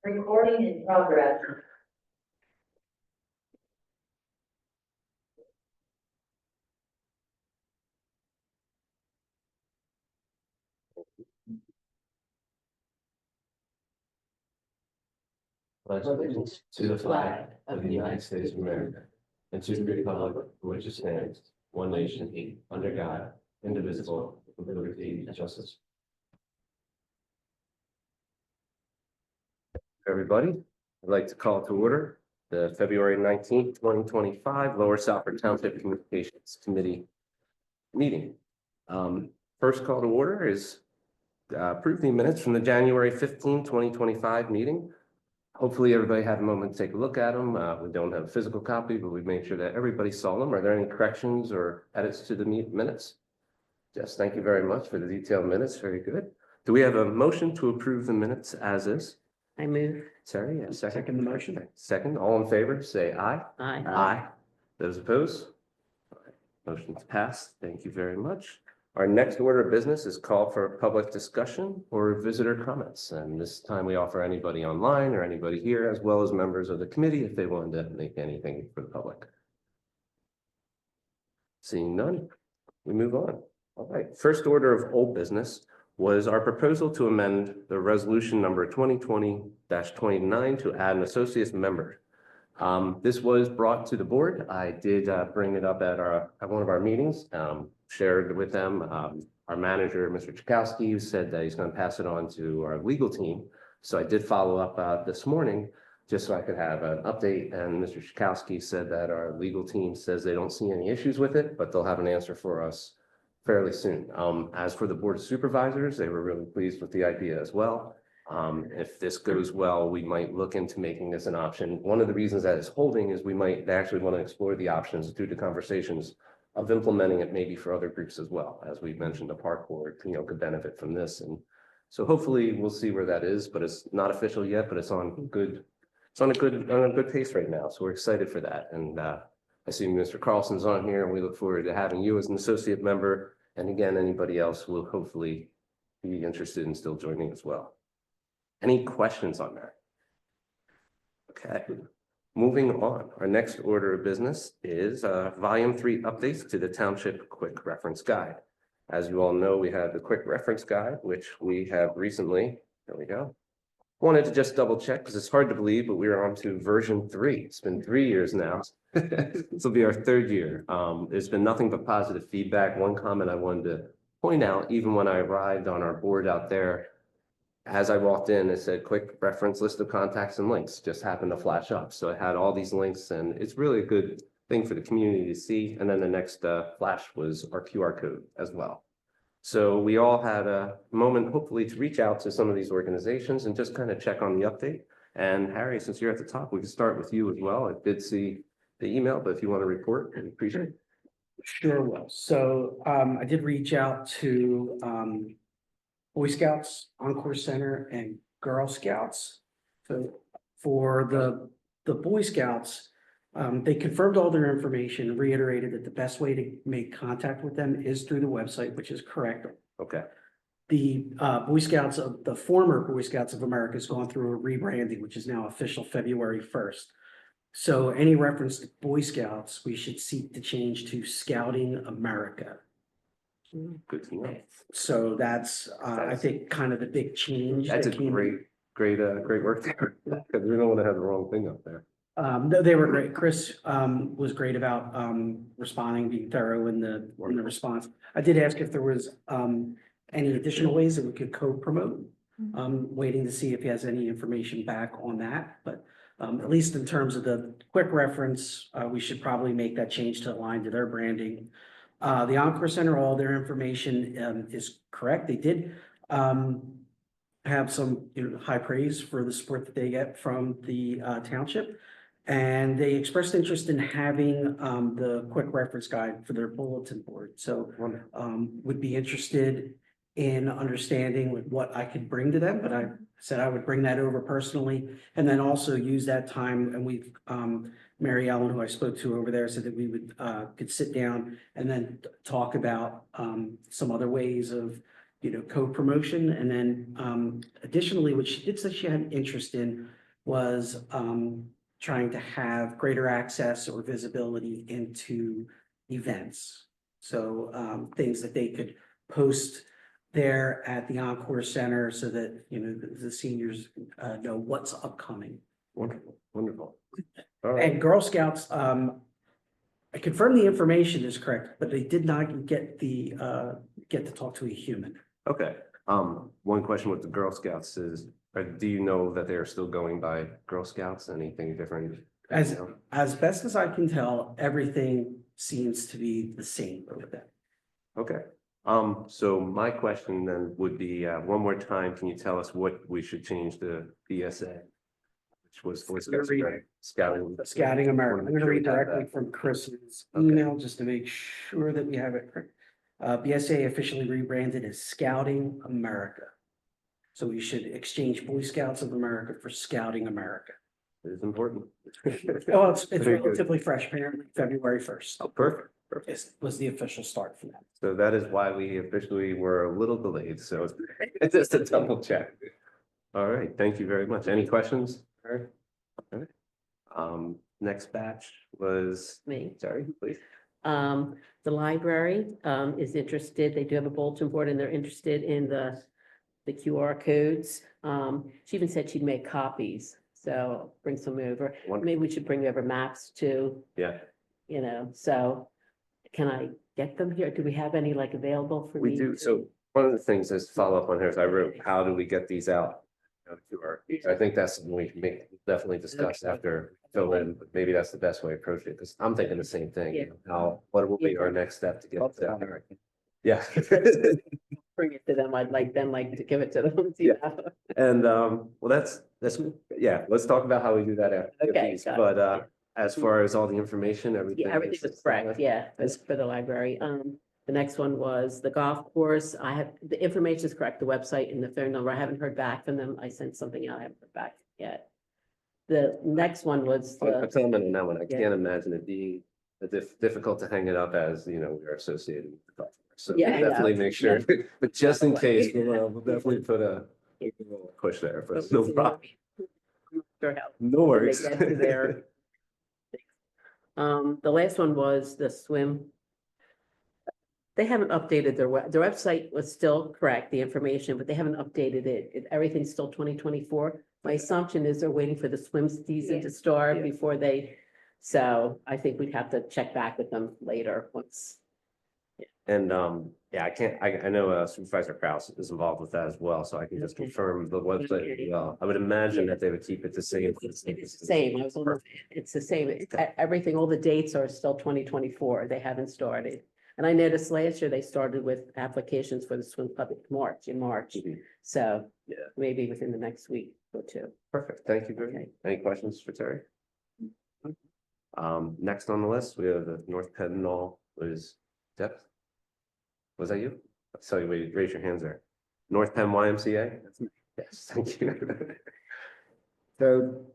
Recording in progress. Pledge allegiance to the flag of the United States of America and to the republic for which it stands, one nation, under God, indivisible, with liberty and justice. Everybody, I'd like to call to order the February 19th, 2025 Lower Southern Township Communications Committee meeting. First call to order is approve the minutes from the January 15, 2025 meeting. Hopefully everybody had a moment to take a look at them. We don't have a physical copy, but we made sure that everybody saw them. Are there any corrections or edits to the minutes? Yes, thank you very much for the detailed minutes. Very good. Do we have a motion to approve the minutes as is? I move. Terry, yeah, second. Second the motion. Second, all in favor, say aye. Aye. Aye. Those opposed? All right, motion's passed. Thank you very much. Our next order of business is call for public discussion or visitor comments. And this time we offer anybody online or anybody here, as well as members of the committee, if they wanted to make anything for the public. Seeing none, we move on. All right, first order of old business was our proposal to amend the resolution number 2020-29 to add an associate member. This was brought to the board. I did bring it up at one of our meetings, shared with them. Our manager, Mr. Chakowski, said that he's going to pass it on to our legal team. So I did follow up this morning just so I could have an update. And Mr. Chakowski said that our legal team says they don't see any issues with it, but they'll have an answer for us fairly soon. As for the board of supervisors, they were really pleased with the idea as well. If this goes well, we might look into making this an option. One of the reasons that it's holding is we might actually want to explore the options due to conversations of implementing it maybe for other groups as well. As we've mentioned, the park board, could benefit from this. And so hopefully we'll see where that is, but it's not official yet, but it's on a good pace right now. So we're excited for that. And I see Mr. Carlson's on here, and we look forward to having you as an associate member. And again, anybody else will hopefully be interested in still joining as well. Any questions on that? Okay, moving on. Our next order of business is Volume 3 updates to the Township Quick Reference Guide. As you all know, we have the Quick Reference Guide, which we have recently, there we go. Wanted to just double check because it's hard to believe, but we're on to version 3. It's been 3 years now. This will be our 3rd year. There's been nothing but positive feedback. One comment I wanted to point out, even when I arrived on our board out there, as I walked in, it said quick reference list of contacts and links just happened to flash up. So it had all these links, and it's really a good thing for the community to see. And then the next flash was our QR code as well. So we all had a moment, hopefully, to reach out to some of these organizations and just kind of check on the update. And Harry, since you're at the top, we can start with you as well. I did see the email, but if you want to report, I'd appreciate it. Sure will. So I did reach out to Boy Scouts, Encore Center, and Girl Scouts. So for the Boy Scouts, they confirmed all their information, reiterated that the best way to make contact with them is through the website, which is correct. Okay. The the former Boy Scouts of America has gone through a rebranding, which is now official February 1st. So any reference to Boy Scouts, we should seek to change to Scouting America. Good to know. So that's, I think, kind of the big change. That's a that came- great work there. Because we don't want to have the wrong thing up there. No, they were great. Chris was great about responding, being thorough in the response. I did ask if there was any additional ways that we could co-promote. Waiting to see if he has any information back on that, but at least in terms of the quick reference, we should probably make that change to align to their branding. The Encore Center, all their information is correct. They did have some high praise for the support that they get from the township. And they expressed interest in having the quick reference guide for their bulletin board. So would be interested in understanding what I could bring to them, but I said I would bring that over personally and then also use that time. And we've Mary Ellen, who I spoke to over there, said that we would could sit down and then talk about some other ways of co-promotion. And then, additionally, what she did say she had an interest in was, trying to have greater access or visibility into events. So, things that they could post there at the Encore Center so that, the seniors, know what's upcoming. Wonderful, wonderful. All right, And Girl Scouts, I confirmed the information is correct, but they did not get get to talk to a human. okay. One question with the Girl Scouts is, do you know that they are still going by Girl Scouts? Anything different? As best as I can tell, everything seems to be the same with them. Okay, so my question then would be, one more time, can you tell us what we should change the BSA? Which was for scouting. Scouting America. I'm going to read directly that. from Chris's Okay. email just to make sure that we have it correct. BSA officially rebranded as Scouting America. So we should exchange Boy Scouts of America for Scouting America. It is important. Oh, it's Very good. relatively fresh, apparently February 1st. Oh, perfect, perfect. Was the official start for that. So that is why we officially were a little delayed, so it's just a double check. All right, thank you very much. Any questions? All right. Next batch was, Me. sorry, please. The library, is interested, they do have a bulletin board and they're interested in the QR codes. She even said she'd make copies, so bring some over. Wonderful. Maybe we should bring over maps too, Yeah, so can I get them here? Do we have any like available for me? we do. to- So one of the things is follow up on here is I wrote, how do we get these out? To our, I think that's something we can definitely discuss after fill in, but maybe that's the best way to approach it, because I'm thinking the same thing. Yeah. How, what will be our next step to get it out there? Yeah. Bring it to them, I'd like them to give it to them. Yeah. And, well, that's, yeah, let's talk about how we do that after. we get Okay, these. got it. But, as far as all the information, everything. Yeah, everything was correct, yeah, for the library. The next one was the golf course. The information is correct, the website and the phone number. I haven't heard back from them. I sent something out, I haven't heard back yet. The next one was I'm the, telling them on that one, I Yeah. can't imagine it being difficult to hang it up as, we're associated with the golf course. So Yeah, I know. definitely make sure, but just in case, we'll definitely put a push there, but no problem. Sure help. No When they worries. get to their- The last one was the swim. They haven't updated their website was still correct, the information, but they haven't updated it. Everything's still 2024. My assumption is they're waiting for the swim season to start Yeah. before they, so I think we'd have to check back with them later once. And, yeah, I know Supervisor Kraus is involved with that as well, so I can just Okay. confirm the website as well. I would imagine that they would keep it the same. It's the same, it's the same, everything, all the dates are still 2024, they haven't started. And I noticed last year they started with applications for the swim club in March, Mhm. so. Yeah. Maybe within the next week or two. Perfect, thank you very much. Okay. Any questions for Terry? Next on the list, we have the North Pedonal was Deb? Was that you? I saw you raise your hands there. North Penn YMCA? That's me. Yes, thank you. So,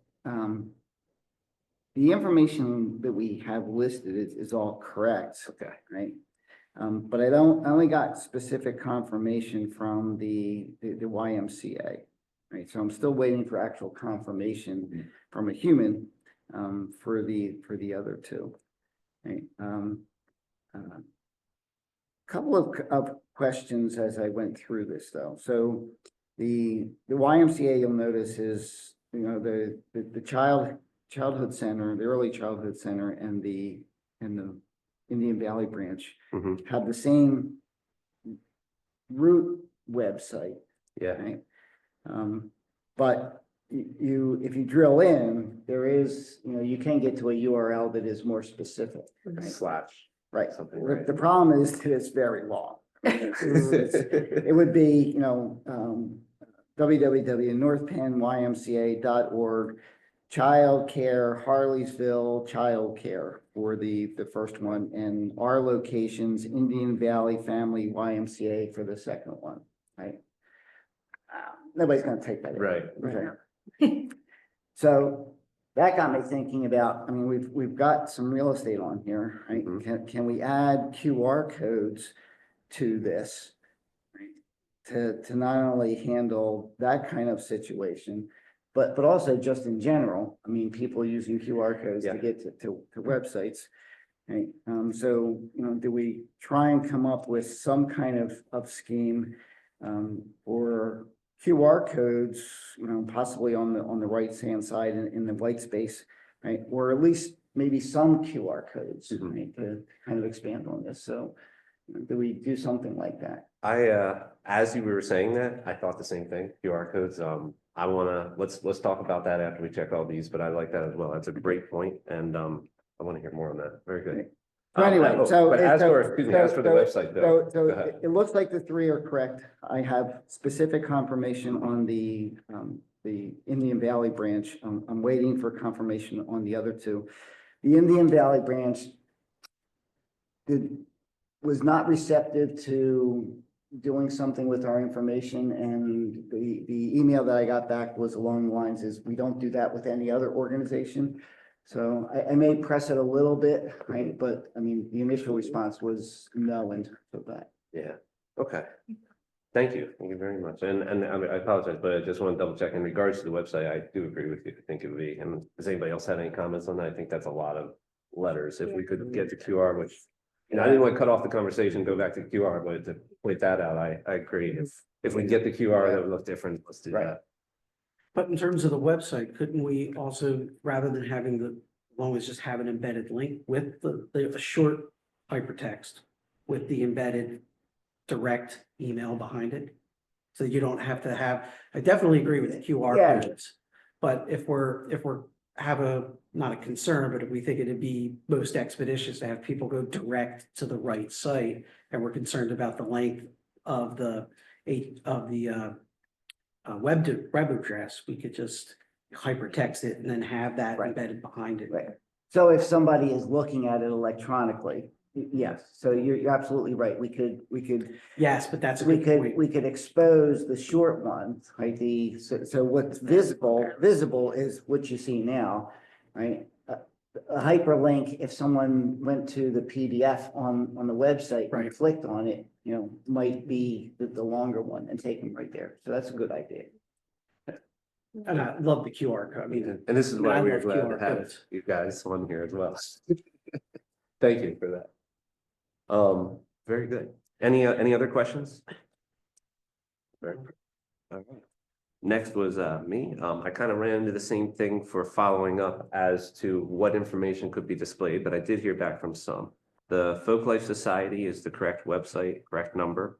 the information that we have listed is all correct, Okay, right? But I only got specific confirmation from the YMCA, right? So I'm still waiting for actual confirmation from a human, for the other two, right? Couple of questions as I went through this though. So the YMCA, you'll notice is, the childhood center, the early childhood center and the Indian Valley branch Mhm. have the same root website, yeah, right? But if you drill in, there is, you can get to a URL that is more specific, right? slash. Right. Something, The right. the problem is that it's very long. It would be, www.northpennymca.org, childcare, Harleysville, childcare for the first one, and our locations, Indian Valley Family YMCA for the second one, right? Nobody's gonna take that. Right. Okay. So that got me thinking about, I mean, we've got some real estate on here, right? Mhm. Can we add QR codes to this? Right? to not only handle that kind of situation, but also just in general, I mean, people using QR codes Yeah. to get to websites. Right, so, do we try and come up with some kind of scheme, for QR codes, possibly on the right-hand side in the white space, right? Or at least maybe some QR codes, Mhm. right, to kind of expand on this, so do we do something like that? As you were saying that, I thought the same thing, QR codes. Let's talk about that after we check all these, but I like that as well. That's a great point, and, I want to hear more on that. Very good. So anyway, But as for the website though, So go ahead. it looks like the three are correct. I have specific confirmation on the Indian Valley branch. I'm waiting for confirmation on the other two. The Indian Valley branch was not receptive to doing something with our information, and the email that I got back was along the lines is, we don't do that with any other organization. So I may press it a little bit, right, but I mean, the initial response was no in terms of that. Yeah, okay. Thank you very much. And I mean, I apologize, but I just want to double check in regards to the website. I do agree with you. I think it would be, and does anybody else have any comments on that? I think that's a lot of letters. If we could get to QR, which, I didn't want to cut off the conversation, go back to QR, but to point that out, I agree. If we get the QR, that would look different. Let's do Right. that. But in terms of the website, couldn't we also, rather than having as long as just have an embedded link with the short hypertext with the embedded direct email behind it? So you don't have to have, I definitely agree with the QR Yeah. codes. But if we're not a concern, but if we think it'd be most expeditious to have people go direct to the right site, and we're concerned about the length of the web address, we could just hypertext it and then have that Right. embedded behind it. Right. So if somebody is looking at it electronically, yes, so you're absolutely right. We could Yes, but that's a good point. we could expose the short ones, right? So what's visible is what you see now, right? A hyperlink, if someone went to the PDF on the website and Right. clicked on it, might be the longer one and take them right there. So that's a good idea. And I love the QR code. I mean, And this is I why we're love glad to QR have codes. you guys on here as well. Thank you for that. Very good. Any other questions? Very good. All right. Next was me. I kind of ran into the same thing for following up as to what information could be displayed, but I did hear back from some. The Folklife Society is the correct website, correct number.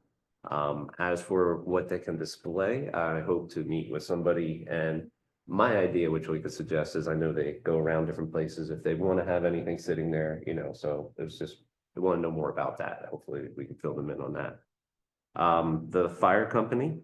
As for what they can display, I hope to meet with somebody, and my idea, which we could suggest, is I know they go around different places if they want to have anything sitting there, so it's just, we want to know more about that. Hopefully we can fill them in on that. The fire company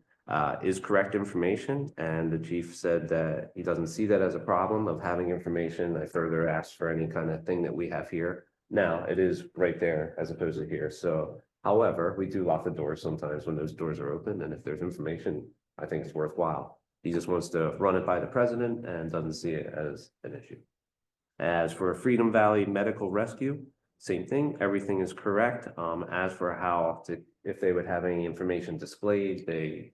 is correct information, and the chief said that he doesn't see that as a problem of having information. I further asked for any kind of thing that we have here. Now, it is right there as opposed to here, so however, we do lock the doors sometimes when those doors are open, and if there's information, I think it's worthwhile. He just wants to run it by the president and doesn't see it as an issue. As for Freedom Valley Medical Rescue, same thing, everything is correct. As for if they would have any information displayed, they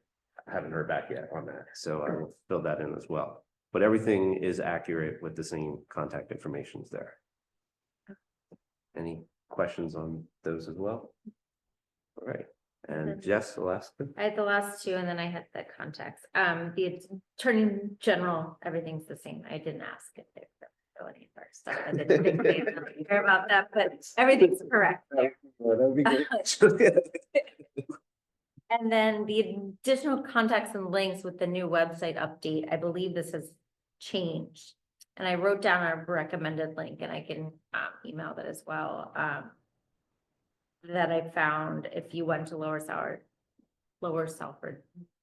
haven't heard back yet on that, so I will fill that in as well. But everything is accurate with the same contact informations there. Any questions on those as well? All right, and Jess, the last one. I had the last two and then I had the contacts. The Attorney General, everyth's the same. I didn't ask if they were going first. I didn't think they really care about that, but everything's correct there. That'd be great. And then the additional contacts and links with the new website update, I believe this has changed. And I wrote down our recommended link, and I can email that as well. That I found if you went to Lower Salford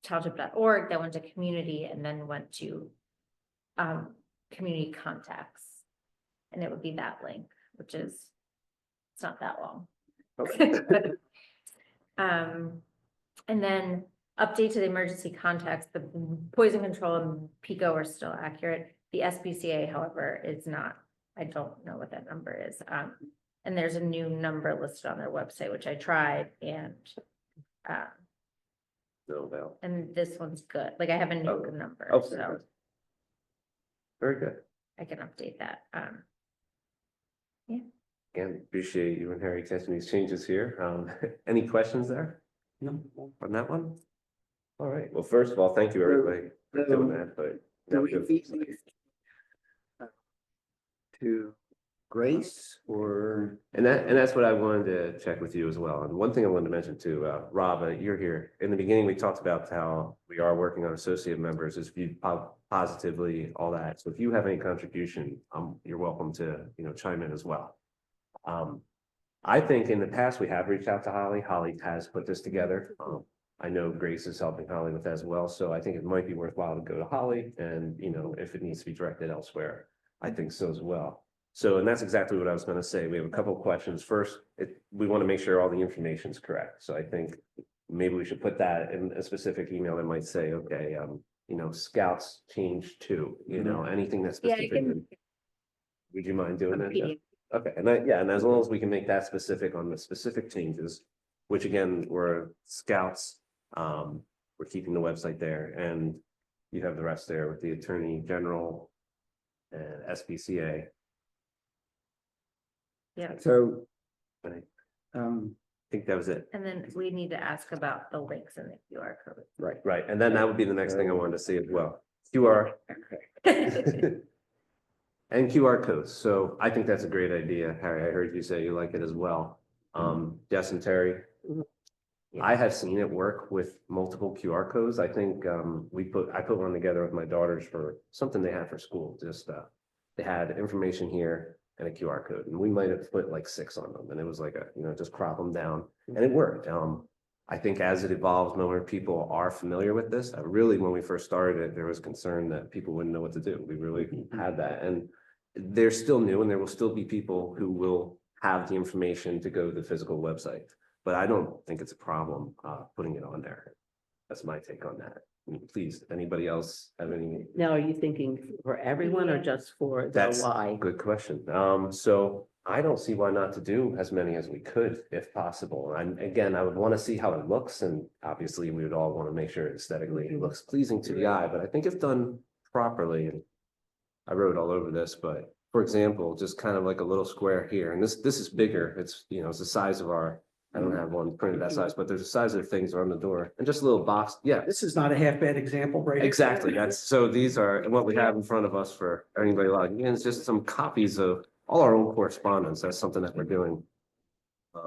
Township.org, that went to community and then went to community contacts. And it would be that link, which is, it's not that long. And then update to the emergency contacts, the poison control and PICO are still accurate. The SPCA, however, is not. I don't know what that number is. And there's a new number listed on their website, which I tried, and No doubt. and this one's good. Like I have a new Okay. number, Okay, so good. Very good. I can update that. Again, appreciate you and Harry catching these changes here. Any questions there No, on that one? All right, well, first of all, thank you, everybody, for doing that, but. Do we need to Grace or? And that's what I wanted to check with you as well. And one thing I wanted to mention too, Rob, you're here. In the beginning, we talked about how we are working on associate members as viewed positively, all that. So if you have any contribution, you're welcome to, chime in as well. I think in the past, we have reached out to Holly. Holly has put this together. I know Grace is helping Holly with that as well. So I think it might be worthwhile to go to Holly and, if it needs to be directed elsewhere, I think so as well. So, and that's exactly what I was going to say. We have a couple of questions. First, we want to make sure all the information is correct. So I think maybe we should put that in a specific email that might say, okay, scouts change to, anything that's Yeah, I specific. can- Would you mind doing that? Jeff? PDF. Okay, and as long as we can make that specific on the specific changes, which again, were scouts, we're keeping the website there, and you have the rest there with the Attorney General and SPCA. Yeah, So, I um, think that was it. and then we need to ask about the links in the QR code. Right, and then that would be the next thing I wanted to see as well. QR and QR codes. So I think that's a great idea, Harry. I heard you say you like it as well. Jess and Terry. I have seen it work with multiple QR codes. I think I put one together with my daughters for something they had for school. Just they had information here and a QR code, and we might have put like 6 on them, and it was like just crop them down, and it worked. I think as it evolves, more people are familiar with this. When we first started it, there was concern that people wouldn't know what to do. We really had that, and they're still new, and there will still be people who will have the information to go to the physical website. But I don't think it's a problem putting it on there. That's my take on that. Please, anybody else have any? Now, are you thinking for everyone or just for the That's Y? Good question. So I don't see why not to do as many as we could if possible. And again, I would want to see how it looks, and obviously we would all want to make sure aesthetically it looks pleasing to the eye, but I think if done properly, and I wrote all over this, but for example, just kind of like a little square here, and this is bigger. It's, it's the size of our, I don't have one printed that size, but there's the size of things on the door and just a little box. Yeah, this is not a half bad example, right? exactly. So these are what we have in front of us for anybody logging in. It's just some copies of all our old correspondence. That's something that we're doing.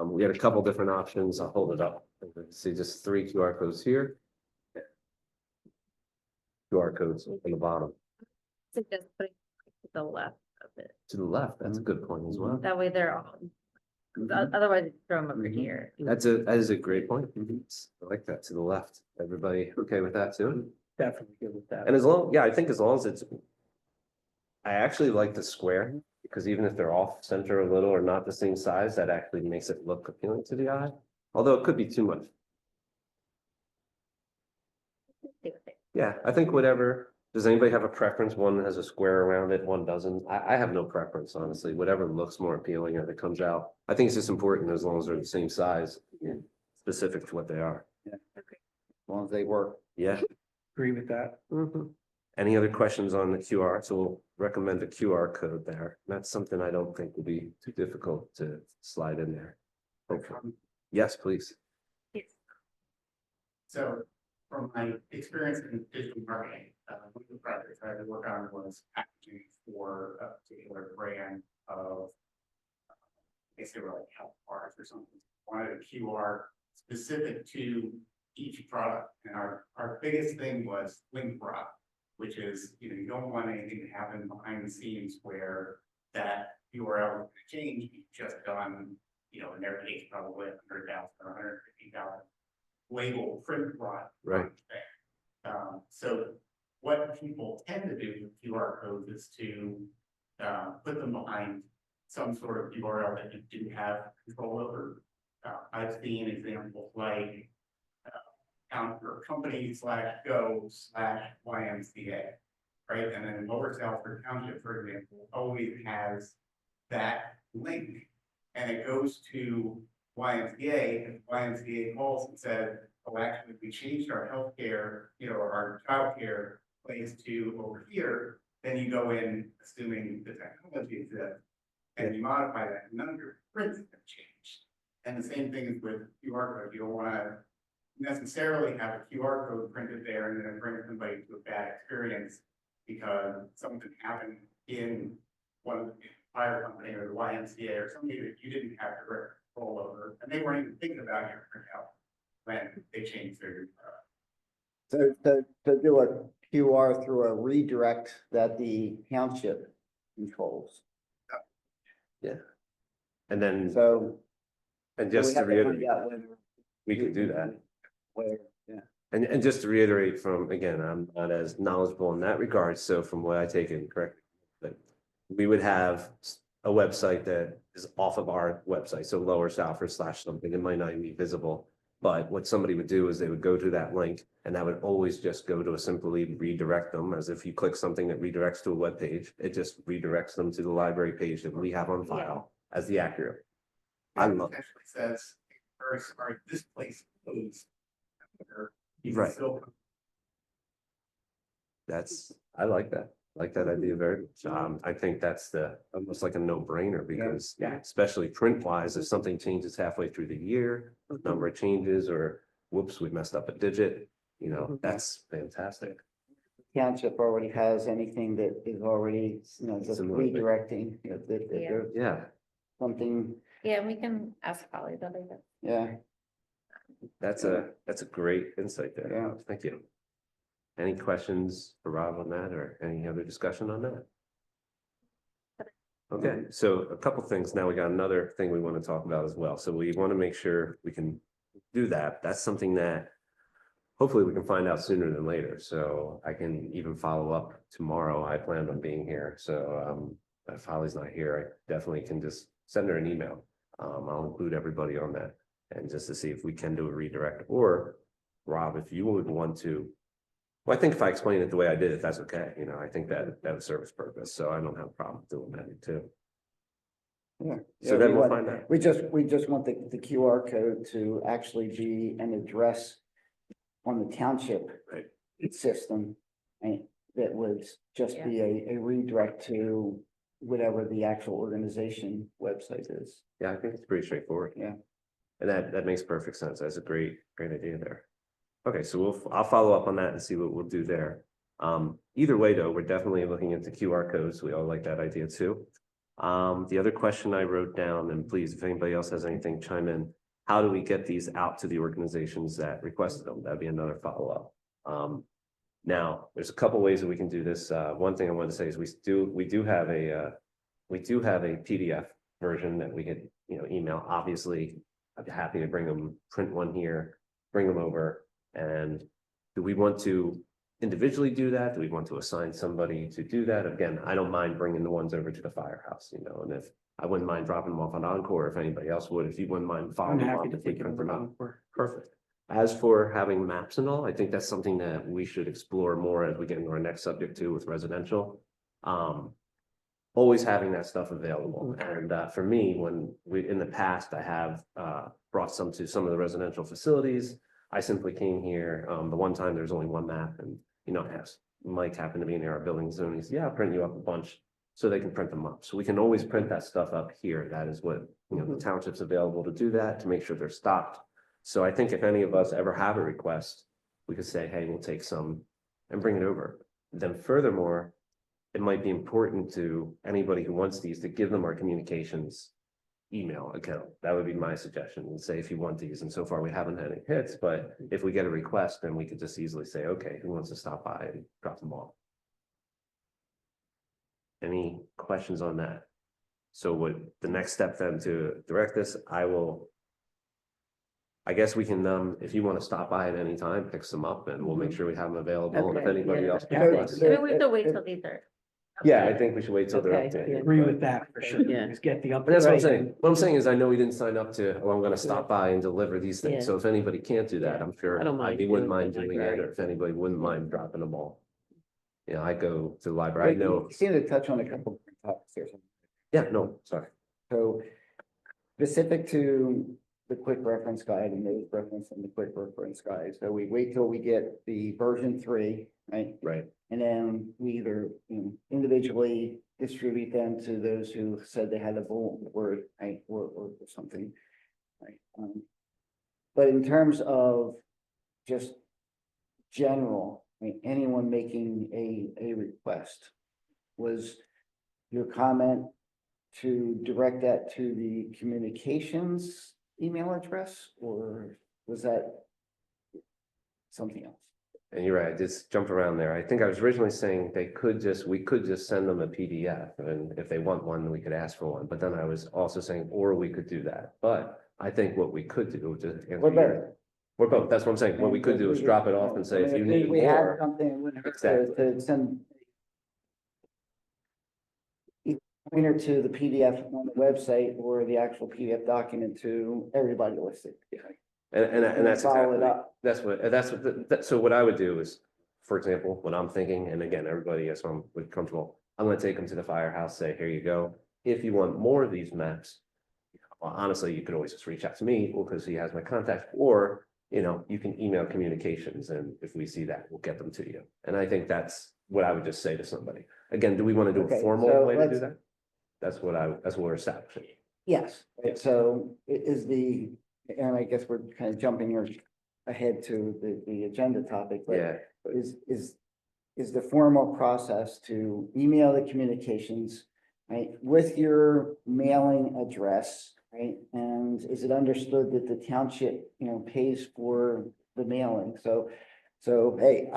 We had a couple different options. I'll hold it up. See just 3 QR codes here. QR codes on the bottom. Suggest putting to the left of it. To the left, that's a good point as well. That way they're all, Mhm. otherwise you throw them over Mhm. here. That is a great point. I like that, to the left. Everybody okay with that too? Definitely good with that. And I think as long as it's. I actually like the square, because even if they're off center a little or not the same size, that actually makes it look appealing to the eye. Although it could be too much. Yeah, I think whatever. Does anybody have a preference? One has a square around it, one doesn't. I have no preference, honestly. Whatever looks more appealing or that comes out. I think it's just important as long as they're the same size, specific to what they are. as long as they work. Yeah. Agree with that. Any other questions on the QR? So we'll recommend a QR code there. That's something I don't think will be too difficult to slide in there. Okay. Yes, please. So from my experience in digital marketing, one of the projects I had to work on was packaging for a particular brand of, I guess they were like health bars or something. Wanted a QR specific to each product. And our biggest thing was link rot, which is, you don't want anything to happen behind the scenes where that URL is going to change. You've just done, in their case, probably $100,000 or $150,000 label print rot. Right. So what people tend to do with QR codes is to put them behind some sort of URL that you didn't have control over. I've seen examples like company/go/YMCA, right? And then Lower Salford Township, for example, always has that link, and it goes to YMCA, and YMCA calls and says, oh, actually, we changed our healthcare, or our childcare place to over here, then you go in assuming the technology exists. And you modify that, none of your prints have changed. And the same thing is with QR code, you don't wanna necessarily have a QR code printed there and then bring somebody to a bad experience because something happened in one of the fire company or the YMCA or something that you didn't have direct control over, and they weren't even thinking about your printout when they changed their. So to do a QR through a redirect that the township controls. And then, So. and so we just to have find reiterate, out whether- we could do that. Where, yeah. And just to reiterate from, again, I'm not as knowledgeable in that regard, so from what I take it, correct? But we would have a website that is off of our website, so Lower Salford / something, it might not even be visible. But what somebody would do is they would go to that link and that would always just go to a simply redirect them, as if you click something that redirects to a web page, it just redirects them to the library page that we have on file as the accurate. I love it. Actually says, very sorry, this place closed. You Right. can still. I like that idea very much. I think that's almost like a no-brainer because Yeah. especially print wise, if something changes halfway through the year, number of changes or whoops, we messed up a digit, that's fantastic. Township already has anything that is already, just Similar. redirecting, that Yeah. there's Yeah, something, Yeah, we can ask Holly that later. yeah. that's a great insight there. Yeah. Thank you. Any questions for Rob on that or any other discussion on that? Okay, so a couple things. Now we got another thing we want to talk about as well. So we want to make sure we can do that. That's something that hopefully we can find out sooner than later. So I can even follow up tomorrow. I planned on being here. So if Holly's not here, I definitely can just send her an email. I'll include everybody on that and just to see if we can do a redirect or Rob, if you would want to. Well, I think if I explain it the way I did, that's okay. I think that would serve its purpose. So I don't have a problem doing that too. Yeah. So Yeah, then we we'll want- find out. We just want the QR code to actually be an address on the township Right. system. And that would just be a redirect to whatever the actual organization website is. Yeah, I think it's pretty straightforward. Yeah. And that makes perfect sense. That's a great idea there. Okay, so I'll follow up on that and see what we'll do there. Either way, though, we're definitely looking into QR codes. We all like that idea too. The other question I wrote down, and please, if anybody else has anything, chime in. How do we get these out to the organizations that requested them? That'd be another follow-up. Now, there's a couple ways that we can do this. One thing I want to say is we do have a PDF version that we could, email. Obviously, I'd be happy to print one here, bring them over. And do we want to individually do that? Do we want to assign somebody to do that? Again, I don't mind bringing the ones over to the firehouse, and if I wouldn't mind dropping them off on Encore, if anybody else would, if you wouldn't mind I'm following them happy up, to if we take it can over. print them out. Perfect. As for having maps and all, I think that's something that we should explore more as we get into our next subject too with residential. Always having that stuff available. And for me, in the past, I have brought some to some of the residential facilities. I simply came here, the one time there's only one map and, asked Mike happened to be near our building zone. He said, yeah, I'll print you up a bunch so they can print them up. So we can always print that stuff up here. That is what, the township's available to do that, to make sure they're stocked. So I think if any of us ever have a request, we could say, hey, we'll take some and bring it over. Then furthermore, it might be important to anybody who wants these to give them our communications email account. That would be my suggestion, and say if you want these, and so far we haven't had any hits, but if we get a request, then we could just easily say, okay, who wants to stop by and drop them off? Any questions on that? So what the next step then to direct this, I guess we can, if you want to stop by at any time, pick some up and we'll make sure we have them available. And if Okay, anybody yeah. else. So- requests- so- Maybe we have to wait till these are. Yeah, I think we should wait till they're Okay, updated. yeah. Agree with that for sure. Yeah. Just get the update. But that's what I'm saying. What I'm saying is I know we didn't sign up to, I'm gonna stop by and deliver these Yeah. things. So if anybody can't do that, Yeah. I'm sure I don't mind I wouldn't doing mind it. doing it, Right. or if anybody wouldn't mind dropping them all. I go to the library. I know, You seem to touch on a couple of topics here. yeah, no, sorry. So specific to the quick reference guide and those reference in the quick reference guide. So we wait till we get the version 3, right? Right. And then we either, individually distribute them to those who said they had a bulletin board, right, or something, right? But in terms of just general, I mean, anyone making a request, was your comment to direct that to the communications email address, or was that something else? And you're right, I just jumped around there. I think I was originally saying we could just send them a PDF, and if they want one, we could ask for one. But then I was also saying, or we could do that. But I think what we could do, to answer We're your- better. We're both, that's what I'm saying. What we could do is drop it off and say, if you need We have more, something, it wouldn't hurt Exactly. to send pointer to the PDF on the website or the actual PDF document to everybody listed. and that's Follow it exactly, up. so what I would do is, for example, what I'm thinking, and again, everybody, yes, I'm comfortable, I'm gonna take them to the firehouse, say, here you go. If you want more of these maps, well, honestly, you could always just reach out to me, because he has my contact, or, you can email communications, and if we see that, we'll get them to you. And I think that's what I would just say to somebody. Again, do we want to do Okay, a formal so way to do let's- that? That's what we're establishing. Yes, right, so and I guess we're kind of jumping ahead to the agenda topic, but Yeah, is the formal process to email the communications, right, with your mailing address, right? And is it understood that the township, pays for the mailing? So, hey,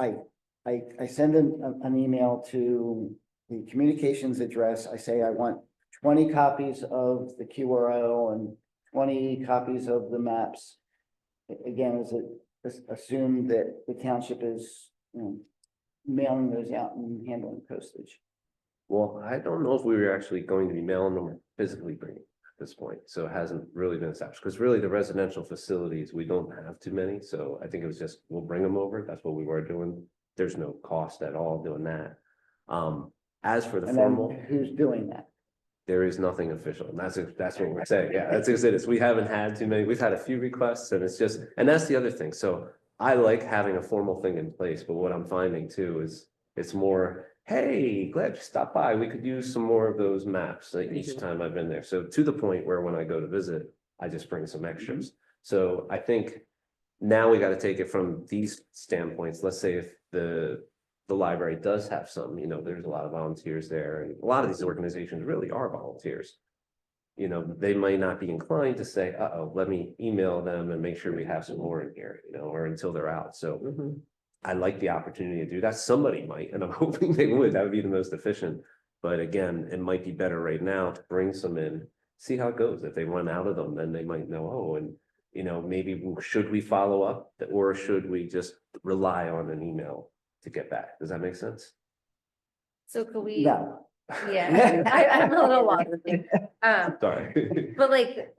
I send an email to the communications address. I say I want 20 copies of the QRL and 20 copies of the maps. Again, is it assumed that the township is, mailing those out and handling postage? well, I don't know if we were actually going to be mailing them or physically bringing at this point, so it hasn't really been established, because really the residential facilities, we don't have too many, so I think it was just, we'll bring them over, that's what we were doing. There's no cost at all doing that. As for the And formal, then who's doing that? there is nothing official, and that's what we're saying, yeah, that's it is, we haven't had too many, we've had a few requests, and it's just, and that's the other thing, so I like having a formal thing in place, but what I'm finding too is, it's more, hey, glad you stopped by, we could use some more of those maps, like each Mhm. time I've been there, so to the point where when I go to visit, I just bring some extras. So I think now we gotta take it from these standpoints, let's say if the library does have some, there's a lot of volunteers there, and a lot of these organizations really are volunteers. They might not be inclined to say, uh-oh, let me email them and make sure we have some more in here, or until they're out, so. Mhm. I like the opportunity to do that, somebody might, and I'm hoping they would, that would be the most efficient. But again, it might be better right now to bring some in, see how it goes, if they run out of them, then they might know, oh, and. Maybe should we follow up, or should we just rely on an email to get back? Does that make sense? So could we, No. yeah, I'm a little lost. Sorry. But like,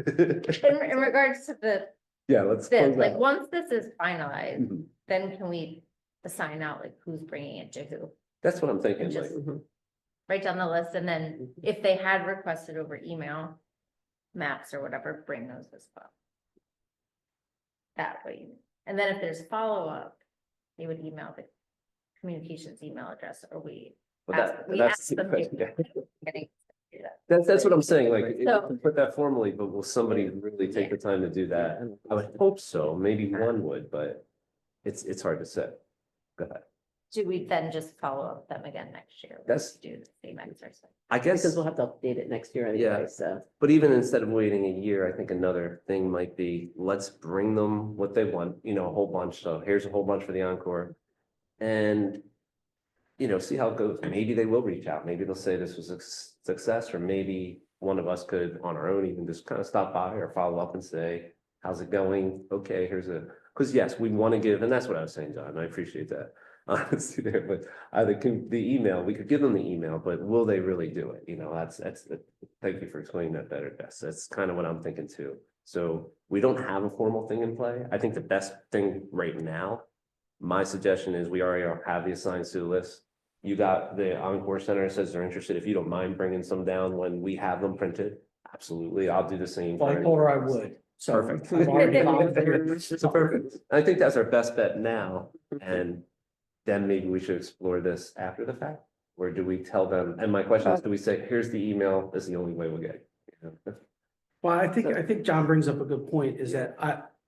in regards to Yeah, let's. this, close like, that. once this is finalized, Mhm. then can we assign out like who's bringing it to who? That's what I'm thinking, And like, just- Mhm. Write down the list, and then Mhm. if they had requested over email, maps or whatever, bring those as well. That way, and then if there's follow-up, they would email the communications email address, or we. but ask- we that's ask the them question, to- yeah. getting to do that. That's what I'm saying, like, if So- you put that formally, but will somebody really take the time to do that? I would hope so, maybe one would, but it's hard to say. Go ahead. Do we then just follow up them again next year? Or That's- Do the same exercise? I guess, Because we'll have to update it next year Yeah. anyway, so. but even instead of waiting a year, I think another thing might be, let's bring them what they want, a whole bunch, so here's a whole bunch for the Encore. And, see how it goes, maybe they will reach out, maybe they'll say this was a success, or maybe one of us could, on our own, even just kind of stop by or follow up and say, how's it going? Okay, because yes, we want to give, and that's what I was saying, John, I appreciate that. Honestly there, but the email, we could give them the email, but will they really do it? Thank you for explaining that better, Bess. That's kind of what I'm thinking too. So we don't have a formal thing in play. I think the best thing right now, my suggestion is we already have the assigned to list. You got the Encore Center says they're interested. If you don't mind bringing some down when we have them printed, absolutely. I'll do the same. Well, I for told her I anyone else. would. So. Perfect. I've already volunteered. So perfect. I think that's our best bet now, and then maybe we should explore this after the fact. Or do we tell them, and my question is, do we say, here's the email, this is the only way we'll get it? You know? Well, I think John brings up a good point, is that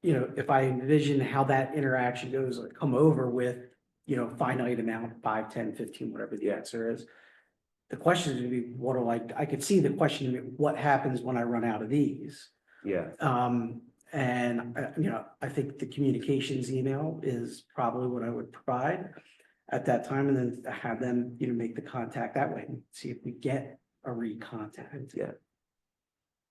if I envision how that interaction goes, like come over with, finite amount, 5, 10, 15, whatever the answer is. The question would be, I could see the question, what happens when I run out of these? Yeah, I think the communications email is probably what I would provide at that time, and then have them, make the contact that way, and see if we get a recontact. yeah.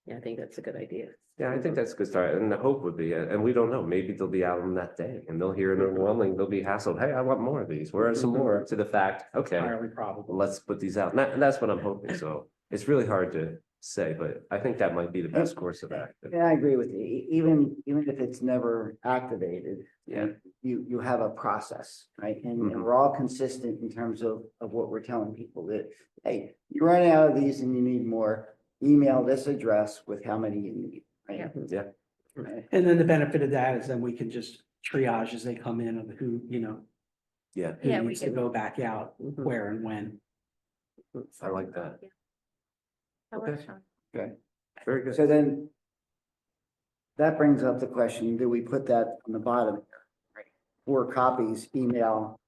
Yeah, I think that's a good idea. Yeah, I think that's a good start, and the hope would be, and we don't know, maybe they'll be out on that day, and they'll hear an overwhelming, they'll be hassled, hey, I want more of these, where are some more, to the fact, okay, Entirely probable. let's put these out, and that's what I'm hoping, so it's really hard to say, but I think that might be the best course of action. Yeah, I agree with you. Even if it's never activated. Yeah. You have a process, right? And Mhm. we're all consistent in terms of what we're telling people that, hey, you're running out of these and you need more. Email this address with how many you need, right? Yeah, Right. And then the benefit of that is then we can just triage as they come in of who, yeah, who Yeah, we needs to can- go back out, Mhm. where and when. I like that, That works, Sean. very good. So then that brings up the question, do we put that on the bottom? Right. 4 copies, email,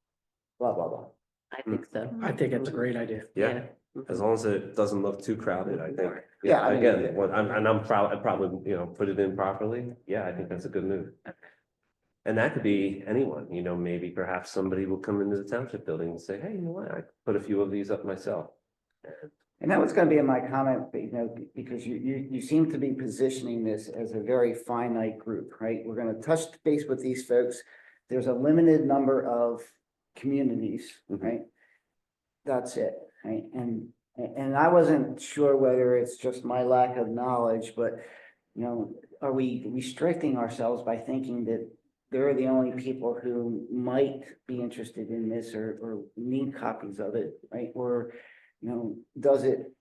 blah, blah, blah. I think so. I think it's a great idea. Yeah, as long as it doesn't look too crowded, I think. Yeah, I mean- Again, I'm proud, I probably, put it in properly. Yeah, I think that's a good move. And that could be anyone, maybe perhaps somebody will come into the township building and say, hey, you know what, I put a few of these up myself. And that was gonna be in my comment, but, because you seem to be positioning this as a very finite group, right? We're gonna touch base with these folks. There's a limited number of communities, Mhm. right? That's it, right? And I wasn't sure whether it's just my lack of knowledge, but, are we restricting ourselves by thinking that they're the only people who might be interested in this or need copies of it, right? Or, does it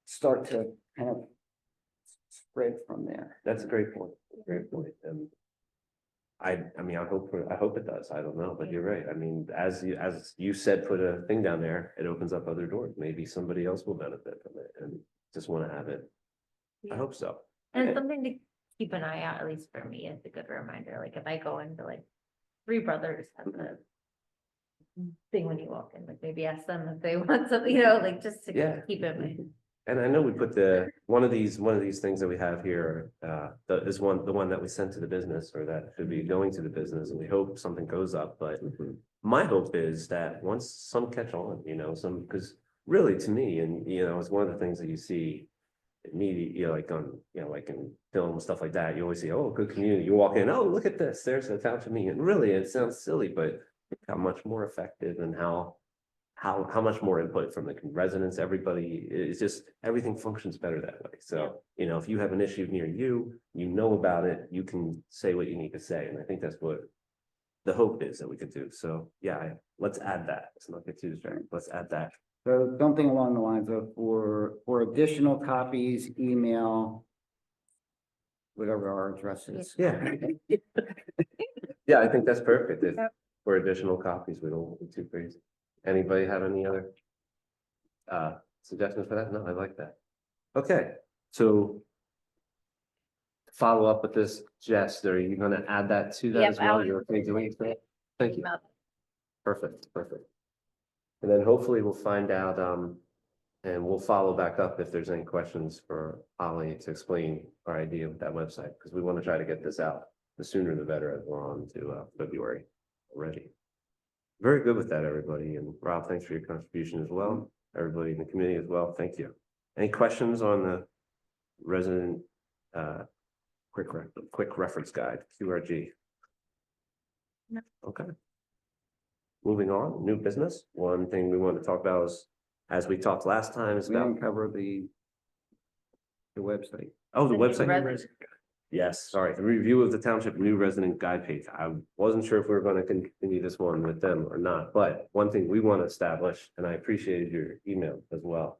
start to kind of spread from there? That's a great point, great point. And I mean, I hope it does. I don't know, but you're right. I mean, as you said, put a thing down there, it opens up other doors. Maybe somebody else will benefit from it and just want to have it. I hope so. And it's something to keep an eye out, at least for me, it's a good reminder, like if I go into like Three Brothers has a thing when you walk in, like maybe ask them if they want something, like just to Yeah. keep it in mind. And I know we put one of these things that we have here, the one that we sent to the business, or that should be going to the business, and we hope something goes up, but my hope is that once some catch on, because really to me, and it's one of the things that you see in media, like on, like in film and stuff like that, you always see, oh, good community, you walk in, oh, look at this, there's the township meeting, and really, it sounds silly, but how much more effective and how much more input from the residents, everybody, is just, everything functions better that way. So, if you have an issue near you, you know about it, you can say what you need to say. And I think that's what the hope is that we could do. So, yeah, let's add that. Let's not get too distracted. Let's add that. So something along the lines of for additional copies, email, whatever our address is. Yeah. Yeah, I think that's perfect. If for additional copies, we don't be too crazy. Anybody have any other suggestions for that? No, I like that. Okay, so to follow up with this, Jess, are you gonna add that to that Yep, as well? I'll- You're okay doing it? Thank you. Perfect. And then hopefully we'll find out, and we'll follow back up if there's any questions for Ollie to explain our idea with that website, because we want to try to get this out. The sooner the better, as we're on to February already. Very good with that, everybody. And Rob, thanks for your contribution as well. Everybody in the community as well. Thank you. Any questions on the resident quick reference guide, QRG? No. Okay. Moving on, new business. One thing we want to talk about is, as we talked last time, is We about, didn't cover the website. oh, the The new website. resident- Yes, sorry, the review of the township new resident guide page. I wasn't sure if we were going to continue this one with them or not, but one thing we want to establish, and I appreciated your email as well.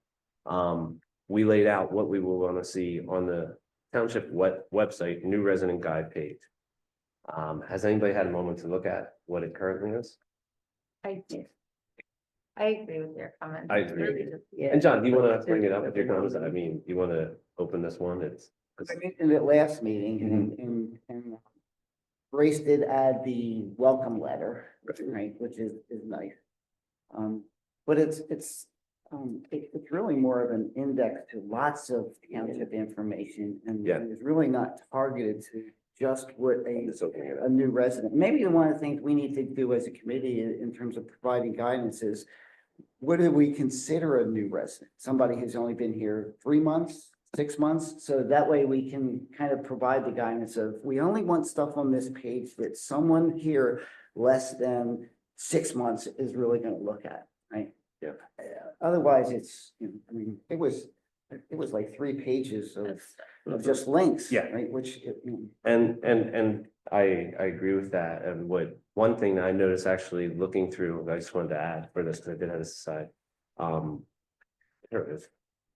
We laid out what we will want to see on the Township website, new resident guide page. Has anybody had a moment to look at what it currently is? I do. I agree with your comments. I It's agree. really just- Yeah. And John, do you want to bring it up with your comments? I mean, you want to open this one? It's. I mentioned it last meeting and Grace did add the welcome letter, right, which is nice. But it's really more of an index to lots of township information and Yeah. it's really not targeted to just what Just opening it up. a new resident. Maybe one of the things we need to do as a committee in terms of providing guidance is what do we consider a new resident? Somebody who's only been here 3 months, 6 months? So that way we can kind of provide the guidance of, we only want stuff on this page that someone here less than 6 months is really gonna look at, right? Yeah. Otherwise, it's, I mean, it was like 3 pages of just links. Yeah. Right, which, And I agree with that. And one thing that I noticed actually looking through, I just wanted to add for this, because I did have this aside. Here it is.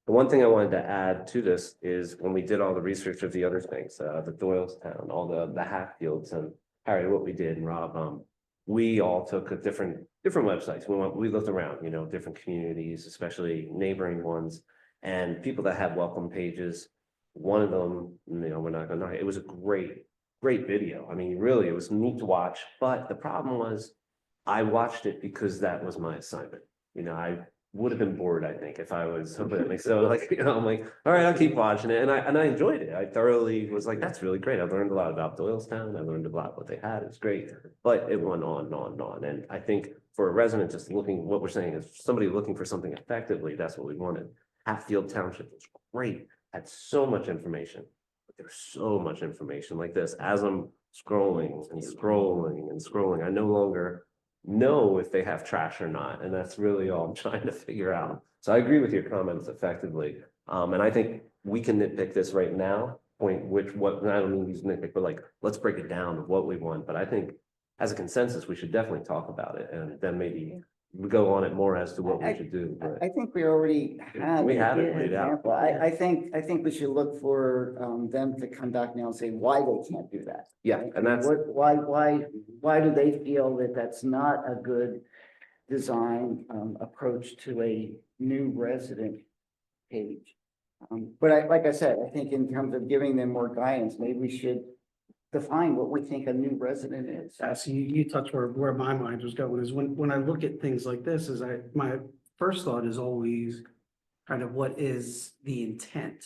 The one thing I wanted to add to this is when we did all the research of the other things, the Doylestown, all the Hatfields and Harry, what we did and Rob, we all took a different websites. We looked around, different communities, especially neighboring ones, and people that had welcome pages. One of them, we're not gonna, it was a great video. I mean, really, it was neat to watch, but the problem was I watched it because that was my assignment. I would have been bored, I think, if I was somebody, so like, I'm like, all right, I'll keep watching it. And I enjoyed it. I thoroughly was like, that's really great. I learned a lot about Doylestown. I learned a lot what they had. It's great. But it went on and on and on. And I think for a resident just looking, what we're saying is somebody looking for something effectively, that's what we wanted. Hatfield Township was great, had so much information. But there's so much information like this. As I'm scrolling and scrolling and scrolling, I no longer know if they have trash or not, and that's really all I'm trying to figure out. So I agree with your comments effectively, and I think we can nitpick this right now. I don't mean use nitpick, but like let's break it down of what we want. But I think as a consensus, we should definitely talk about it, and then maybe we go on it more as to what we should do. But I think we already have. We have it an laid out. example. I think we should look for them to come back now and say why they can't do that. yeah, right? and that's Why do they feel that that's not a good design approach to a new resident page? But like I said, I think in terms of giving them more guidance, maybe we should define what we think a new resident is. So you touched where my mind was going is when I look at things like this is my first thought is always kind of what is the intent?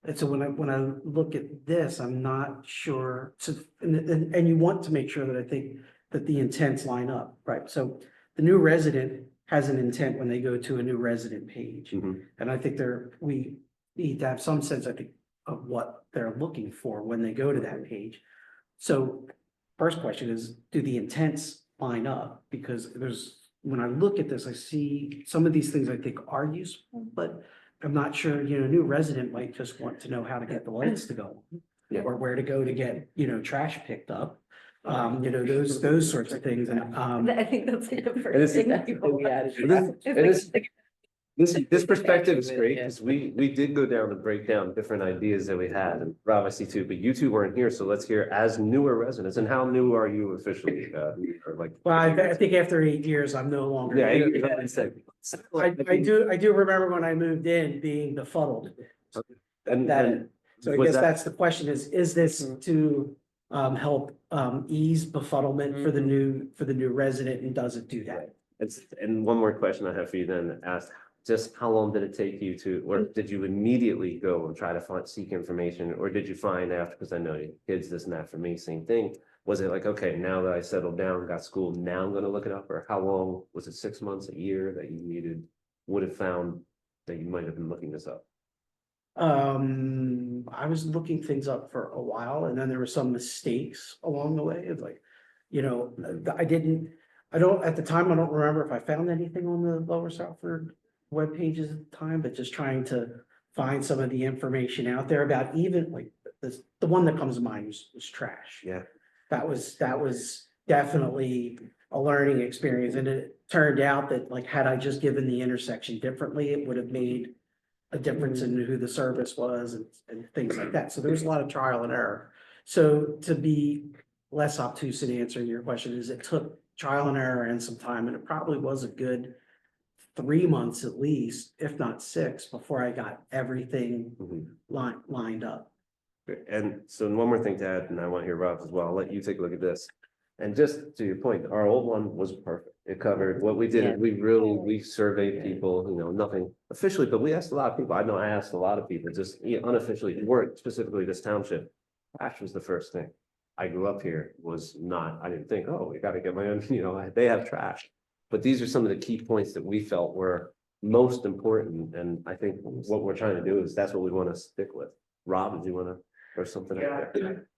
And so when I look at this, I'm not sure, so, and you want to make sure that I think that the intents line up, right? So the new resident has an intent when they go to a new resident page. Mhm. And I think we need to have some sense, I think, of what they're looking for when they go to that page. So first question is, do the intents line up? Because when I look at this, I see some of these things I think are useful, but I'm not sure, a new resident might just want to know how to get the lights to go. Yeah. Or where to go to get, trash picked up, those sorts of things. And, I think that's like the And first it's- thing people. This perspective is great, because we did go down and break down different ideas that we had, and Rob, I see too, but you two weren't here, so let's hear as newer residents, and how new are you officially, or like? well, I think after 8 years, I'm no longer. Yeah, here. you said. I do remember when I moved in being befuddled. And So I was guess that- that's the question is this to help ease befuddlement for the new resident, and does it do that? and one more question I have for you then, asked, just how long did it take you to, or did you immediately go and try to seek information, or did you find after, because I know kids, this and that for me, same thing. Was it like, okay, now that I settled down, got school, now I'm gonna look it up, or how long, was it 6 months, a year that you would have found that you might have been looking this up? I was looking things up for a while, and then there were some mistakes along the way. It's like, at the time, I don't remember if I found anything on the Lower Southford web pages at the time, but just trying to find some of the information out there about even like the one that comes to mind was trash. Yeah. That was definitely a learning experience, and it turned out that like, had I just given the intersection differently, it would have made a difference in who the service was and things like that. So there was a lot of trial and error. So to be less obtuse in answering your question is it took trial and error and some time, and it probably was a good 3 months at least, if not 6, before I got everything Mhm. lined up. And so one more thing to add, and I want to hear Rob's as well. I'll let you take a look at this. And just to your point, our old one was perfect. It covered what we did. Yeah. We surveyed people, nothing officially, but we asked a lot of people. I know I asked a lot of people, just unofficially, who weren't specifically this township. Trash was the first thing. I grew up here, was not, I didn't think, oh, we gotta get my own, they have trash. But these are some of the key points that we felt were most important, and I think what we're trying to do is that's what we want to stick with. Rob, do you want to throw something out there?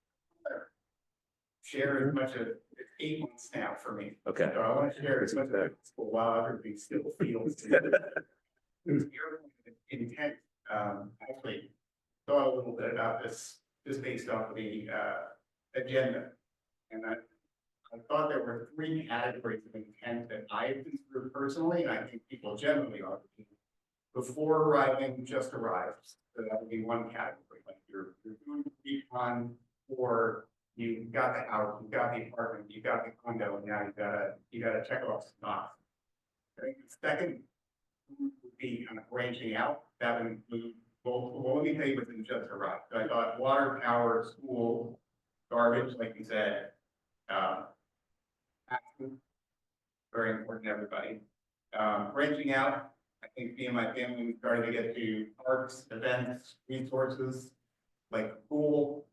Share as much of, it's 8 months now for me. Okay. So I want to share as much of it while everybody still feels. Your intent, actually thought a little bit about this, just based off of the agenda. And I thought there were 3 categories of intent that I have been through personally, and I think people generally are. Before arriving, just arrived. So that would be one category, like you're doing the recon, or you got the house, you got the apartment, you got the condo, and now you gotta check off some box. I think the second would be kind of branching out. That would include, well, let me tell you what's in just arrived. So I thought water, power, school, garbage, like you said, taxes, very important to everybody. Branching out, I think me and my family, we started to get to parks, events, resources, like pool,